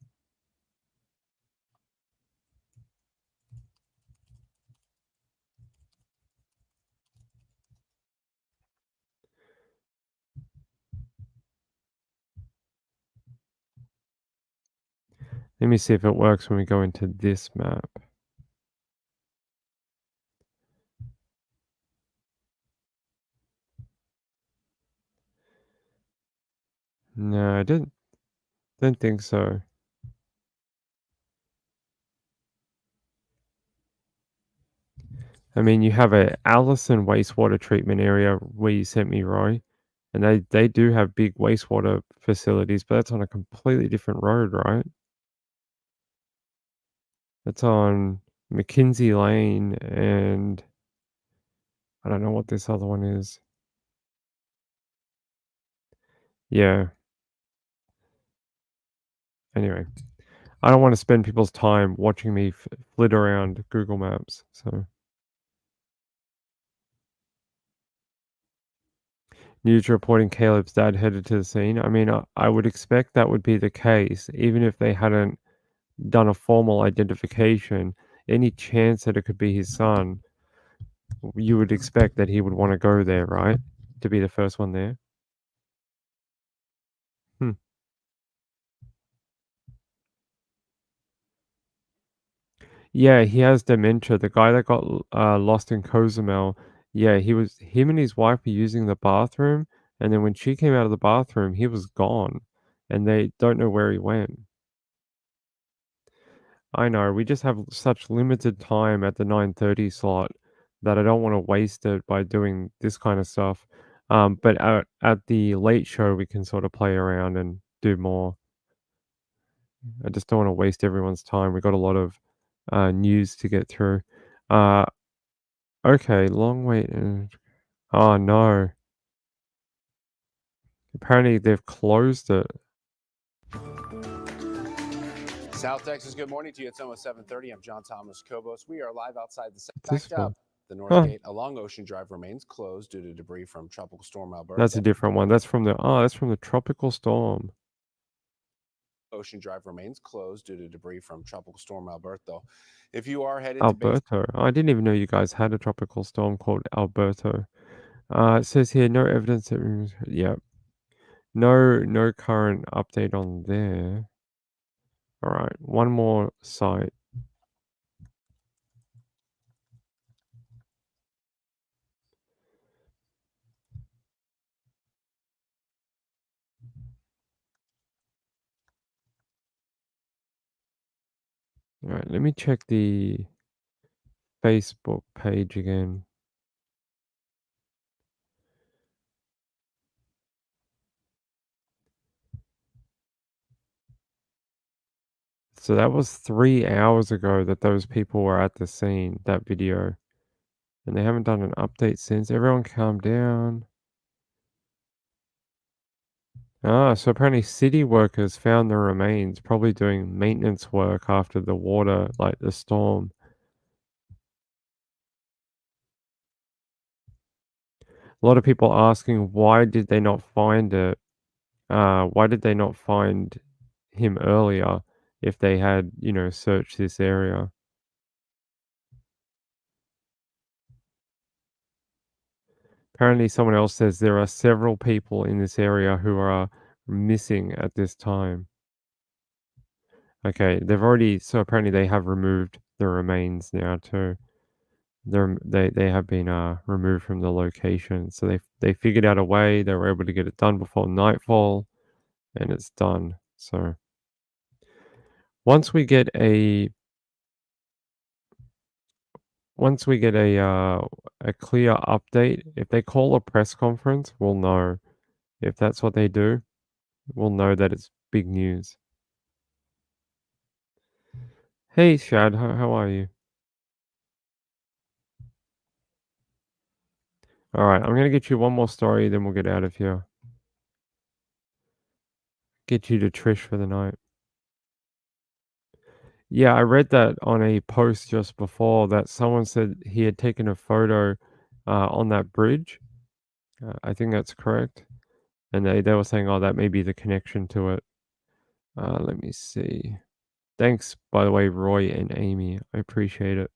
Let me see if it works when we go into this map. No, I don't think so. I mean, you have a Allison wastewater treatment area where you sent me, Roy, and they do have big wastewater facilities, but that's on a completely different road, right? That's on McKinsey Lane, and I don't know what this other one is. Yeah. Anyway, I don't want to spend people's time watching me flit around Google Maps, so. News reporting Caleb's dad headed to the scene. I mean, I would expect that would be the case, even if they hadn't done a formal identification. Any chance that it could be his son, you would expect that he would want to go there, right? To be the first one there. Yeah, he has dementia. The guy that got lost in Cozumel, yeah, him and his wife were using the bathroom, and then when she came out of the bathroom, he was gone, and they don't know where he went. I know, we just have such limited time at the 9:30 slot that I don't want to waste it by doing this kind of stuff. But at the late show, we can sort of play around and do more. I just don't want to waste everyone's time. We've got a lot of news to get through. Okay, long wait. Oh no. Apparently they've closed it. South Texas, good morning to you. It's almost 7:30. I'm John Thomas Cobos. We are live outside the What's this backed up. for? The North Gate along Ocean Drive remains closed due to debris from Tropical Storm Alberta. That's a different one. That's from the tropical storm. Ocean Drive remains closed due to debris from Tropical Storm Alberta. If you are headed Alberto. I didn't even know you guys had a tropical storm called Alberto. It says here no evidence that yeah. No current update on there. All right, one more site. All right, let me check the Facebook page again. So that was 3 hours ago that those people were at the scene, that video. And they haven't done an update since. Everyone calm down. So apparently city workers found the remains, probably doing maintenance work after the water, like the storm. A lot of people asking why did they not find it? Why did they not find him earlier if they had, searched this area? Apparently someone else says there are several people in this area who are missing at this time. Okay, so apparently they have removed the remains now too. They have been removed from the location. So they figured out a way, they were able to get it done before nightfall, and it's done. So once we get a clear update, if they call a press conference, we'll know. If that's what they do, we'll know that it's big news. Hey Shad, how are you? All right, I'm gonna get you one more story, then we'll get out of here. Get you to Trish for the night. Yeah, I read that on a post just before that someone said he had taken a photo on that bridge. I think that's correct. And they were saying, oh, that may be the connection to it. Let me see. Thanks, by the way, Roy and Amy. I appreciate it.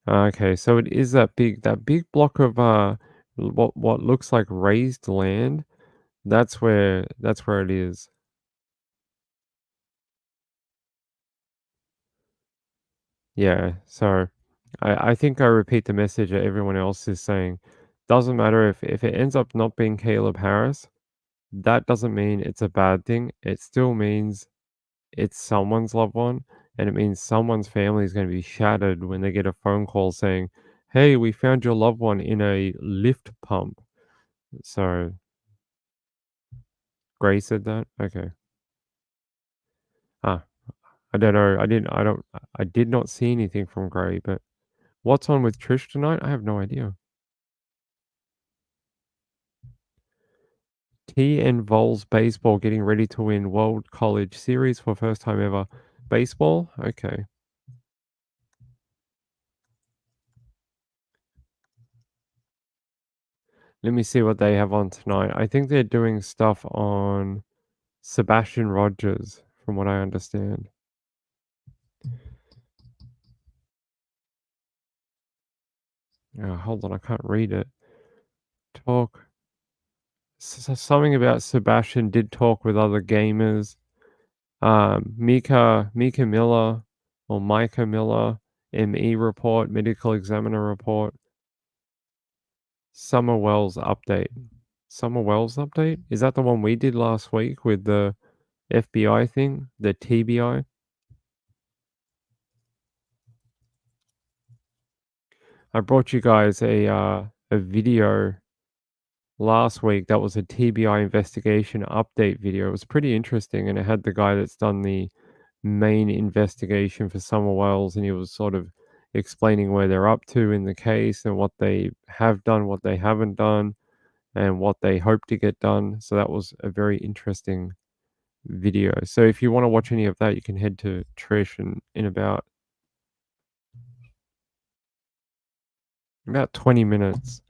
Okay, so it is that big block of what looks like raised land. That's where it is. Yeah, so I think I repeat the message that everyone else is saying. Doesn't matter if it ends up not being Caleb Harris, that doesn't mean it's a bad thing. It still means it's someone's loved one, and it means someone's family is going to be shattered when they get a phone call saying, "Hey, we found your loved one in a lift pump." So Gray said that? Okay. Ah, I don't know. I did not see anything from Gray, but what's on with Trish tonight? I have no idea. T and Vols baseball getting ready to win World College Series for first time ever. Baseball? Okay. Let me see what they have on tonight. I think they're doing stuff on Sebastian Rogers, from what I understand. Hold on, I can't read it. Talk. Something about Sebastian did talk with other gamers. Mika Miller or Micah Miller, ME report, medical examiner report. Summer Wells update. Summer Wells update? Is that the one we did last week with the FBI thing? The TBI? I brought you guys a video last week that was a TBI investigation update video. It was pretty interesting, and it had the guy that's done the main investigation for Summer Wells, and he was sort of explaining where they're up to in the case and what they have done, what they haven't done, and what they hope to get done. So that was a very interesting video. So if you want to watch any of that, you can head to Trish in about 20 minutes.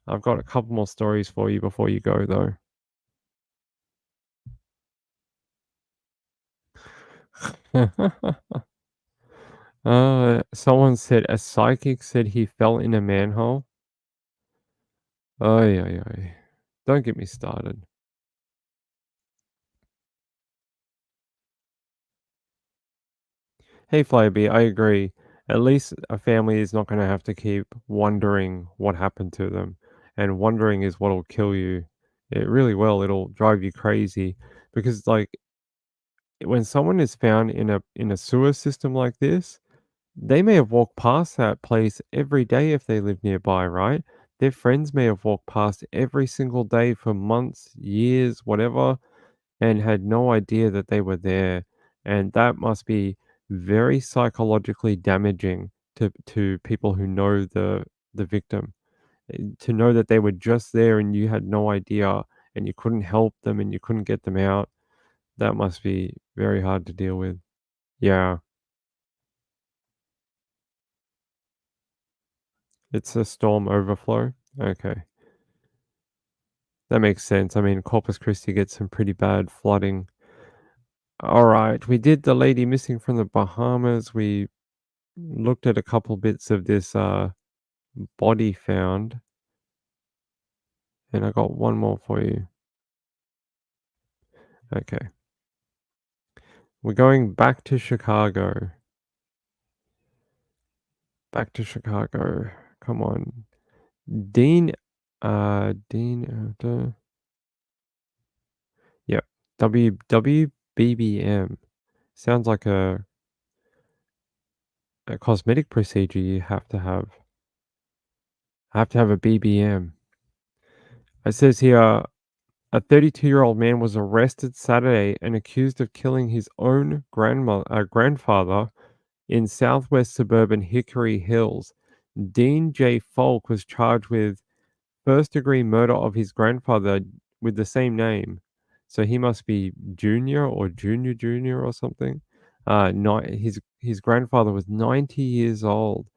I've got a couple more stories for you before you go, though. Someone said a psychic said he fell in a manhole. Ay, ay, ay. Don't get me started. Hey, Flyby, I agree. At least a family is not going to have to keep wondering what happened to them. And wondering is what'll kill you. It really will. It'll drive you crazy. Because, like, when someone is found in a sewer system like this, they may have walked past that place every day if they live nearby, right? Their friends may have walked past every single day for months, years, whatever, and had no idea that they were there. And that must be very psychologically damaging to people who know the victim. To know that they were just there and you had no idea and you couldn't help them and you couldn't get them out. That must be very hard to deal with. Yeah. It's a storm overflow? Okay. That makes sense. I mean, Corpus Christi gets some pretty bad flooding. Alright, we did the lady missing from the Bahamas. We looked at a couple bits of this body found. And I got one more for you. Okay. We're going back to Chicago. Back to Chicago. Come on. Dean, yep. WBBM. Sounds like a cosmetic procedure you have to have. I have to have a BBM. It says here, a 32-year-old man was arrested Saturday and accused of killing his own grandfather in southwest suburban Hickory Hills. Dean J. Falk was charged with first-degree murder of his grandfather with the same name. So he must be Junior or Junior or something. His grandfather was 90 years old.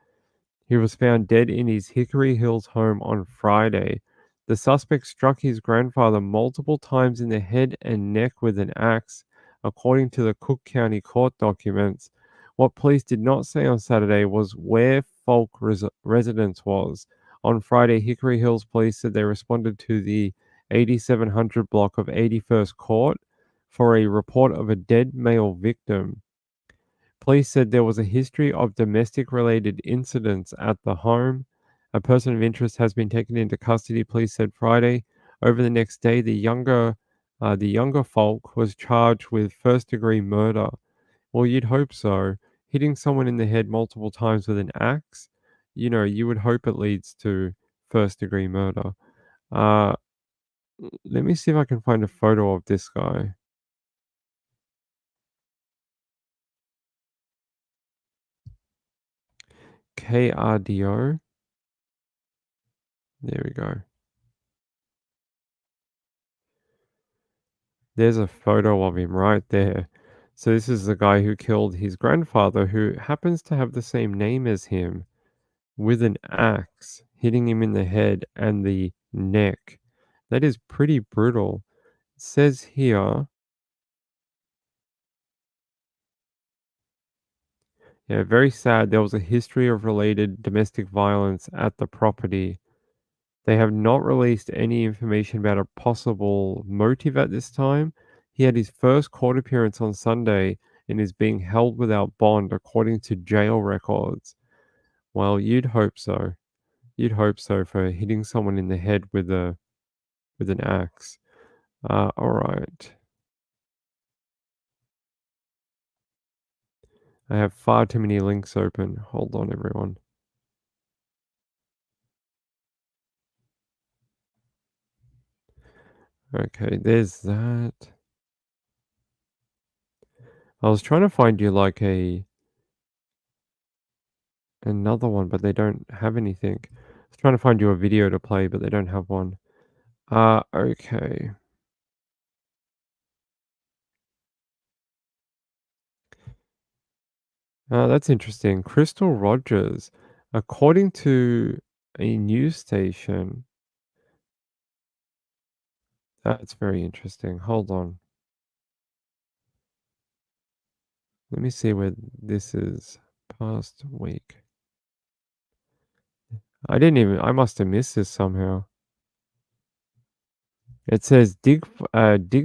He was found dead in his Hickory Hills home on Friday. The suspect struck his grandfather multiple times in the head and neck with an axe, according to the Cook County court documents. What police did not say on Saturday was where Falk residence was. On Friday, Hickory Hills police said they responded to the 8700 block of 81st Court for a report of a dead male victim. Police said there was a history of domestic-related incidents at the home. A person of interest has been taken into custody, police said Friday. Over the next day, the younger Falk was charged with first-degree murder. Well, you'd hope so. Hitting someone in the head multiple times with an axe, you would hope it leads to first-degree murder. Let me see if I can find a photo of this guy. KRDO. There we go. There's a photo of him right there. So this is the guy who killed his grandfather, who happens to have the same name as him, with an axe, hitting him in the head and the neck. That is pretty brutal. It says here, yeah, very sad. There was a history of related domestic violence at the property. They have not released any information about a possible motive at this time. He had his first court appearance on Sunday and is being held without bond, according to jail records. Well, you'd hope so. You'd hope so for hitting someone in the head with an axe. All right. I have far too many links open. Hold on, everyone. Okay, there's that. I was trying to find you like another one, but they don't have anything. I was trying to find you a video to play, but they don't have one. Okay. That's interesting. Crystal Rogers, according to a news station. That's very interesting. Hold on. Let me see where this is. Past week. I must have missed this somehow. It says dig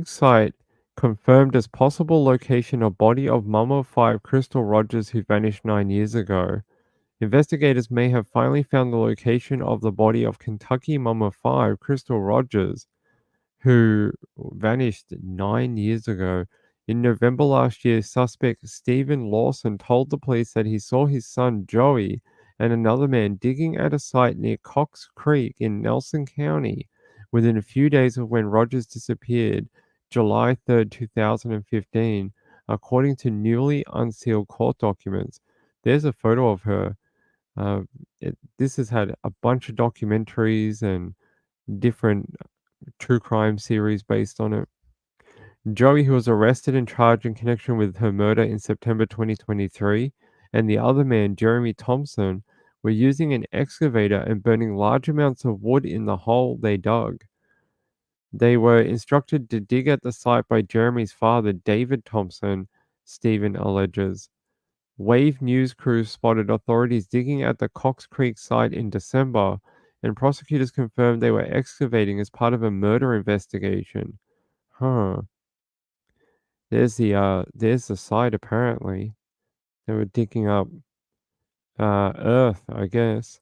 site confirmed as possible location of body of mummified Crystal Rogers who vanished 9 years ago. Investigators may have finally found the location of the body of Kentucky Mama 5 Crystal Rogers, who vanished 9 years ago. In November last year, suspect Stephen Lawson told the police that he saw his son Joey and another man digging at a site near Cox Creek in Nelson County within a few days of when Rogers disappeared, July 3rd, 2015, according to newly unsealed court documents. There's a photo of her. This has had a bunch of documentaries and different true crime series based on it. Joey, who was arrested and charged in connection with her murder in September 2023, and the other man, Jeremy Thompson, were using an excavator and burning large amounts of wood in the hole they dug. They were instructed to dig at the site by Jeremy's father, David Thompson, Stephen alleges. Wave news crews spotted authorities digging at the Cox Creek site in December, and prosecutors confirmed they were excavating as part of a murder investigation. Huh. There's the site apparently. They were digging up earth, I guess.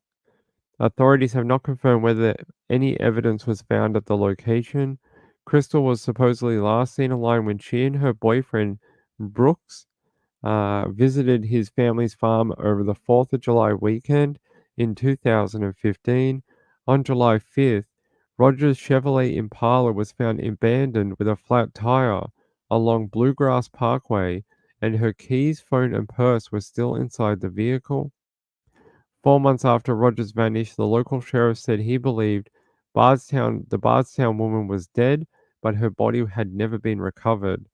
Authorities have not confirmed whether any evidence was found at the location. Crystal was supposedly last seen alive when she and her boyfriend, Brooks, visited his family's farm over the 4th of July weekend in 2015. On July 5th, Rogers' Chevrolet Impala was found abandoned with a flat tire along Bluegrass Parkway, and her keys, phone, and purse were still inside the vehicle. 4 months after Rogers vanished, the local sheriff said he believed the Bardstown woman was dead, but her body had never been recovered.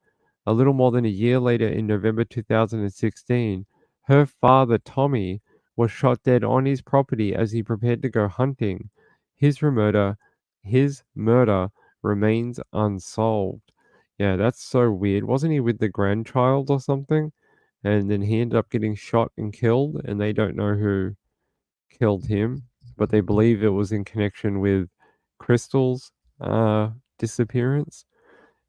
A little more than a year later, in November 2016, her father, Tommy, was shot dead on his property as he prepared to go hunting. His murder remains unsolved. Yeah, that's so weird. Wasn't he with the grandchild or something? And then he ended up getting shot and killed, and they don't know who killed him, but they believe it was in connection with Crystal's disappearance.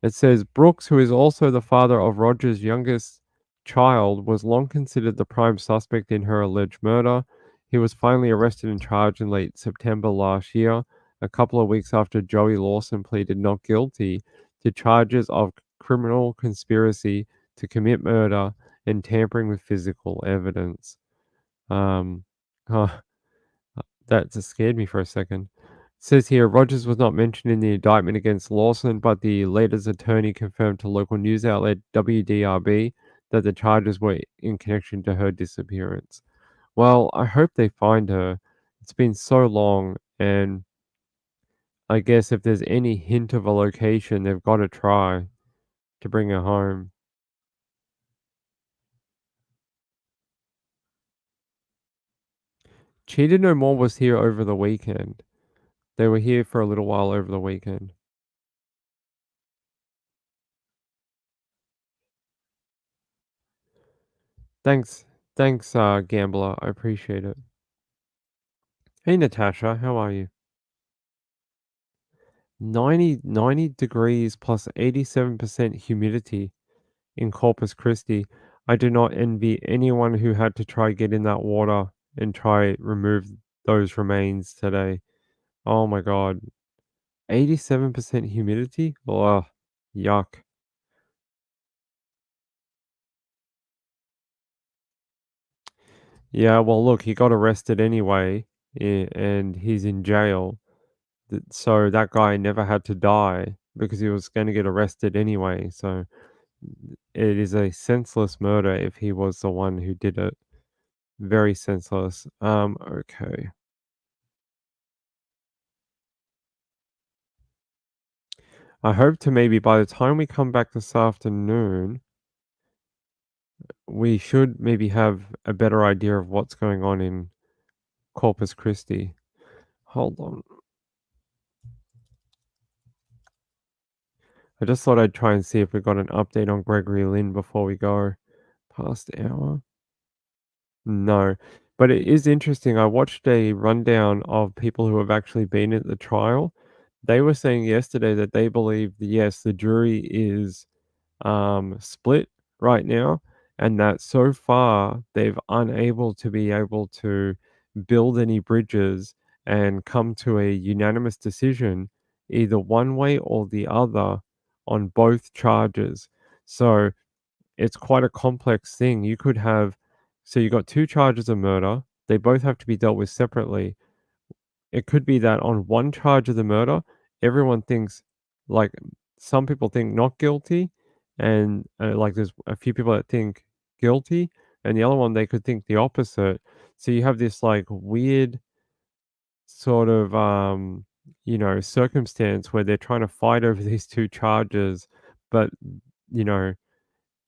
It says Brooks, who is also the father of Rogers' youngest child, was long considered the prime suspect in her alleged murder. He was finally arrested and charged in late September last year, a couple of weeks after Joey Lawson pleaded not guilty to charges of criminal conspiracy to commit murder and tampering with physical evidence. Huh, that just scared me for a second. It says here Rogers was not mentioned in the indictment against Lawson, but the latter's attorney confirmed to local news outlet WDRB that the charges were in connection to her disappearance. Well, I hope they find her. It's been so long, and I guess if there's any hint of a location, they've got to try to bring her home. Cheetah No More was here over the weekend. They were here for a little while over the weekend. Thanks, Gambler. I appreciate it. Hey, Natasha, how are you? 90 degrees plus 87% humidity in Corpus Christi. I do not envy anyone who had to try get in that water and try remove those remains today. Oh my God. 87% humidity? Oh, yuck. Yeah, well, look, he got arrested anyway, and he's in jail. So that guy never had to die because he was going to get arrested anyway. So it is a senseless murder if he was the one who did it. Very senseless. Okay. I hope to maybe by the time we come back this afternoon, we should maybe have a better idea of what's going on in Corpus Christi. Hold on. I just thought I'd try and see if we got an update on Gregory Lynn before we go. Past hour? No. But it is interesting. I watched a rundown of people who have actually been at the trial. They were saying yesterday that they believe, yes, the jury is split right now, and that so far they've unable to be able to build any bridges and come to a unanimous decision either one way or the other on both charges. So it's quite a complex thing. You could have, so you got two charges of murder. They both have to be dealt with separately. It could be that on one charge of the murder, everyone thinks, like, some people think not guilty, and like there's a few people that think guilty, and the other one they could think the opposite. So you have this like weird sort of circumstance where they're trying to fight over these two charges, but you know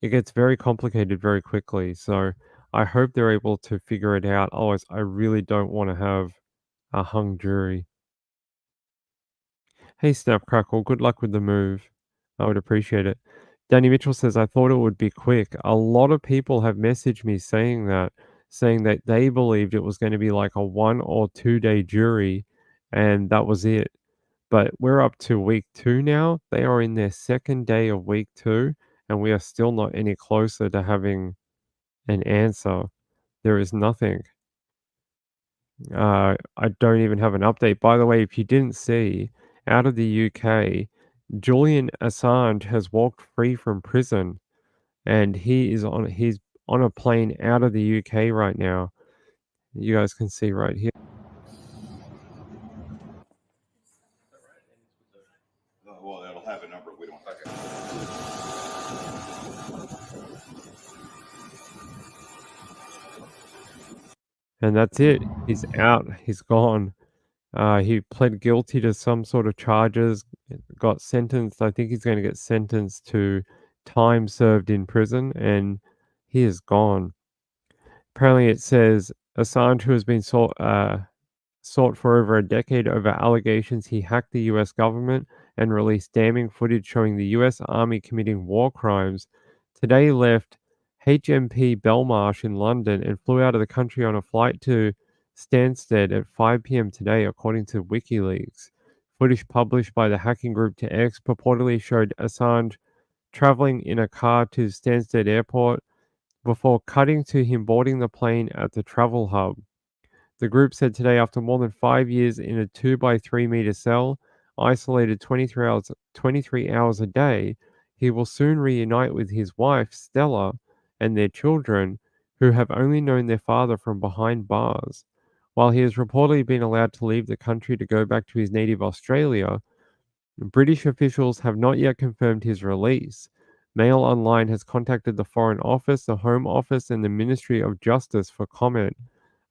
it gets very complicated very quickly. So I hope they're able to figure it out. Otherwise, I really don't want to have a hung jury. Hey, Snapcrackle, good luck with the move. I would appreciate it. Danny Mitchell says, I thought it would be quick. A lot of people have messaged me saying that they believed it was going to be like a 1 or 2 day jury, and that was it. But we're up to week 2 now. They are in their second day of week 2, and we are still not any closer to having an answer. There is nothing. I don't even have an update. By the way, if you didn't see, out of the UK, Julian Assange has walked free from prison, and he's on a plane out of the UK right now. You guys can see right here. Well, it'll have a number. We don't. Okay. And that's it. He's out. He's gone. He pled guilty to some sort of charges, got sentenced. I think he's going to get sentenced to time served in prison, and he is gone. Apparently, it says Assange, who has been sought for over a decade over allegations he hacked the US government and released damning footage showing the US Army committing war crimes, today left HMP Belmarsh in London and flew out of the country on a flight to Stansted at 5 p.m. today, according to WikiLeaks. Footage published by the hacking group to X purportedly showed Assange traveling in a car to Stansted Airport before cutting to him boarding the plane at the travel hub. The group said today, after more than 5 years in a 2 by 3 meter cell, isolated 23 hours a day, he will soon reunite with his wife, Stella, and their children, who have only known their father from behind bars. While he has reportedly been allowed to leave the country to go back to his native Australia, British officials have not yet confirmed his release. Mail Online has contacted the Foreign Office, the Home Office, and the Ministry of Justice for comment.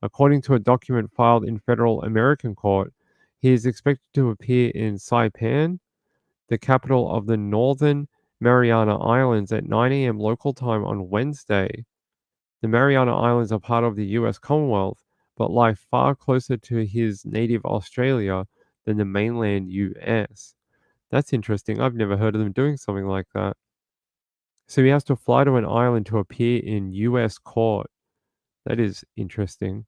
According to a document filed in federal American court, he is expected to appear in Saipan, the capital of the Northern Mariana Islands, at 9 a.m. local time on Wednesday. The Mariana Islands are part of the US Commonwealth, but lie far closer to his native Australia than the mainland US. That's interesting. I've never heard of them doing something like that. So he has to fly to an island to appear in US court. That is interesting.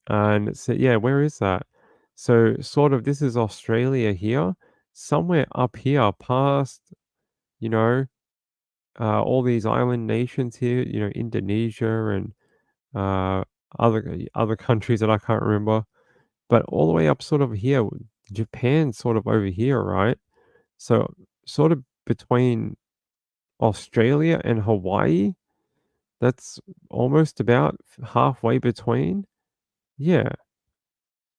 And so, yeah, where is that? So, sort of, this is Australia here, somewhere up here, past, you know, all these island nations here, Indonesia and other countries that I can't remember, but all the way up sort of here, Japan's sort of over here, right? So sort of between Australia and Hawaii, that's almost about halfway between. Yeah,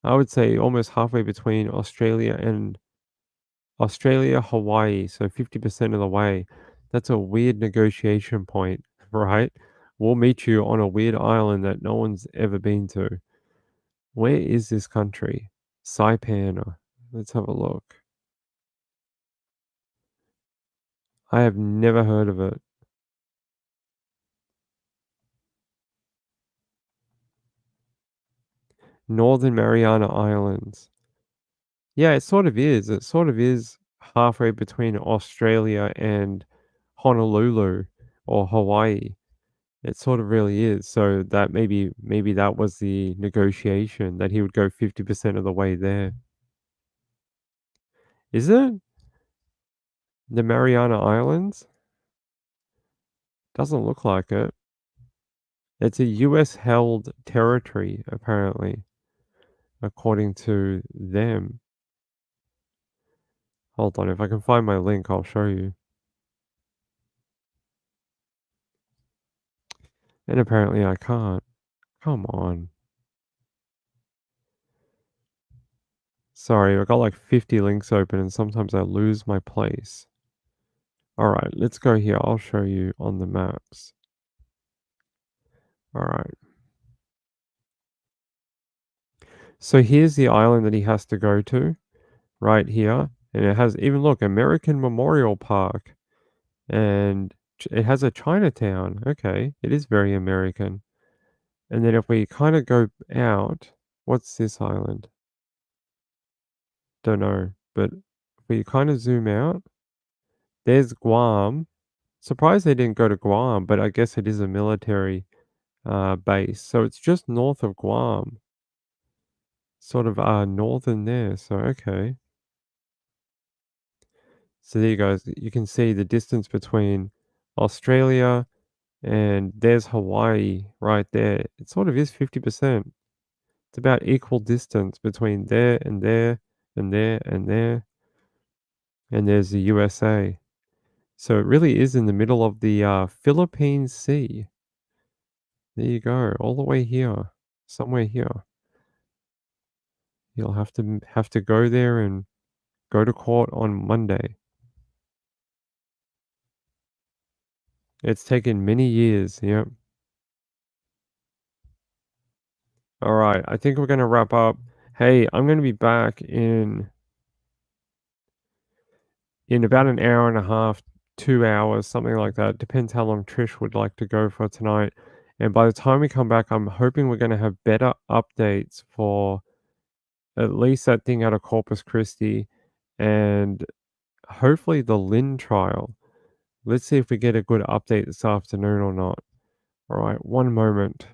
I would say almost halfway between Australia, Hawaii, so 50% of the way. That's a weird negotiation point, right? We'll meet you on a weird island that no one's ever been to. Where is this country? Saipan. Let's have a look. I have never heard of it. Northern Mariana Islands. Yeah, it sort of is. It sort of is halfway between Australia and Honolulu or Hawaii. It sort of really is. So that maybe that was the negotiation, that he would go 50% of the way there. Is it? The Mariana Islands? Doesn't look like it. It's a US held territory, apparently, according to them. Hold on, if I can find my link, I'll show you. And apparently I can't. Come on. Sorry, I've got like 50 links open and sometimes I lose my place. Alright, let's go here. I'll show you on the maps. Alright. So here's the island that he has to go to, right here. And it has, even look, American Memorial Park. And it has a Chinatown. Okay, it is very American. And then if we kind of go out, what's this island? Don't know. But if we kind of zoom out, there's Guam. Surprised they didn't go to Guam, but I guess it is a military base. So it's just north of Guam. Sort of northern there. So, okay. So there you go. You can see the distance between Australia and there's Hawaii right there. It sort of is 50%. It's about equal distance between there and there and there and there. And there's the USA. So it really is in the middle of the Philippine Sea. There you go, all the way here, somewhere here. You'll have to go there and go to court on Monday. It's taken many years, yep. All right, I think we're going to wrap up. Hey, I'm going to be back in about an hour and a half, 2 hours, something like that. Depends how long Trish would like to go for tonight. And by the time we come back, I'm hoping we're going to have better updates for at least that thing out of Corpus Christi and hopefully the Lynn trial. Let's see if we get a good update this afternoon or not. All right, one moment.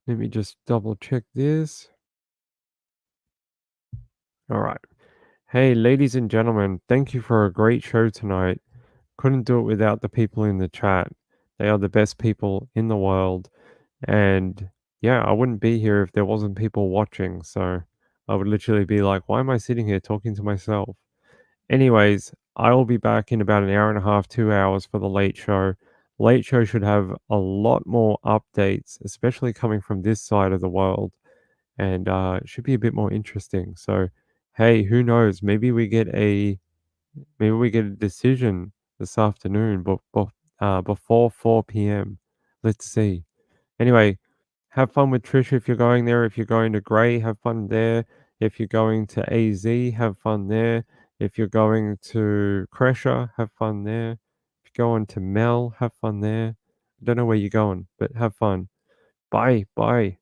Let me just double check this. All right. Hey, ladies and gentlemen, thank you for a great show tonight. Couldn't do it without the people in the chat. They are the best people in the world. And yeah, I wouldn't be here if there wasn't people watching. So I would literally be like, why am I sitting here talking to myself? Anyways, I will be back in about an hour and a half, 2 hours for the late show. Late show should have a lot more updates, especially coming from this side of the world. And it should be a bit more interesting. So, hey, who knows? Maybe we get a decision this afternoon, but before 4 p.m. Let's see. Anyway, have fun with Trisha if you're going there. If you're going to Grey, have fun there. If you're going to AZ, have fun there. If you're going to Cresher, have fun there. If you're going to Mel, have fun there. I don't know where you're going, but have fun. Bye. Bye.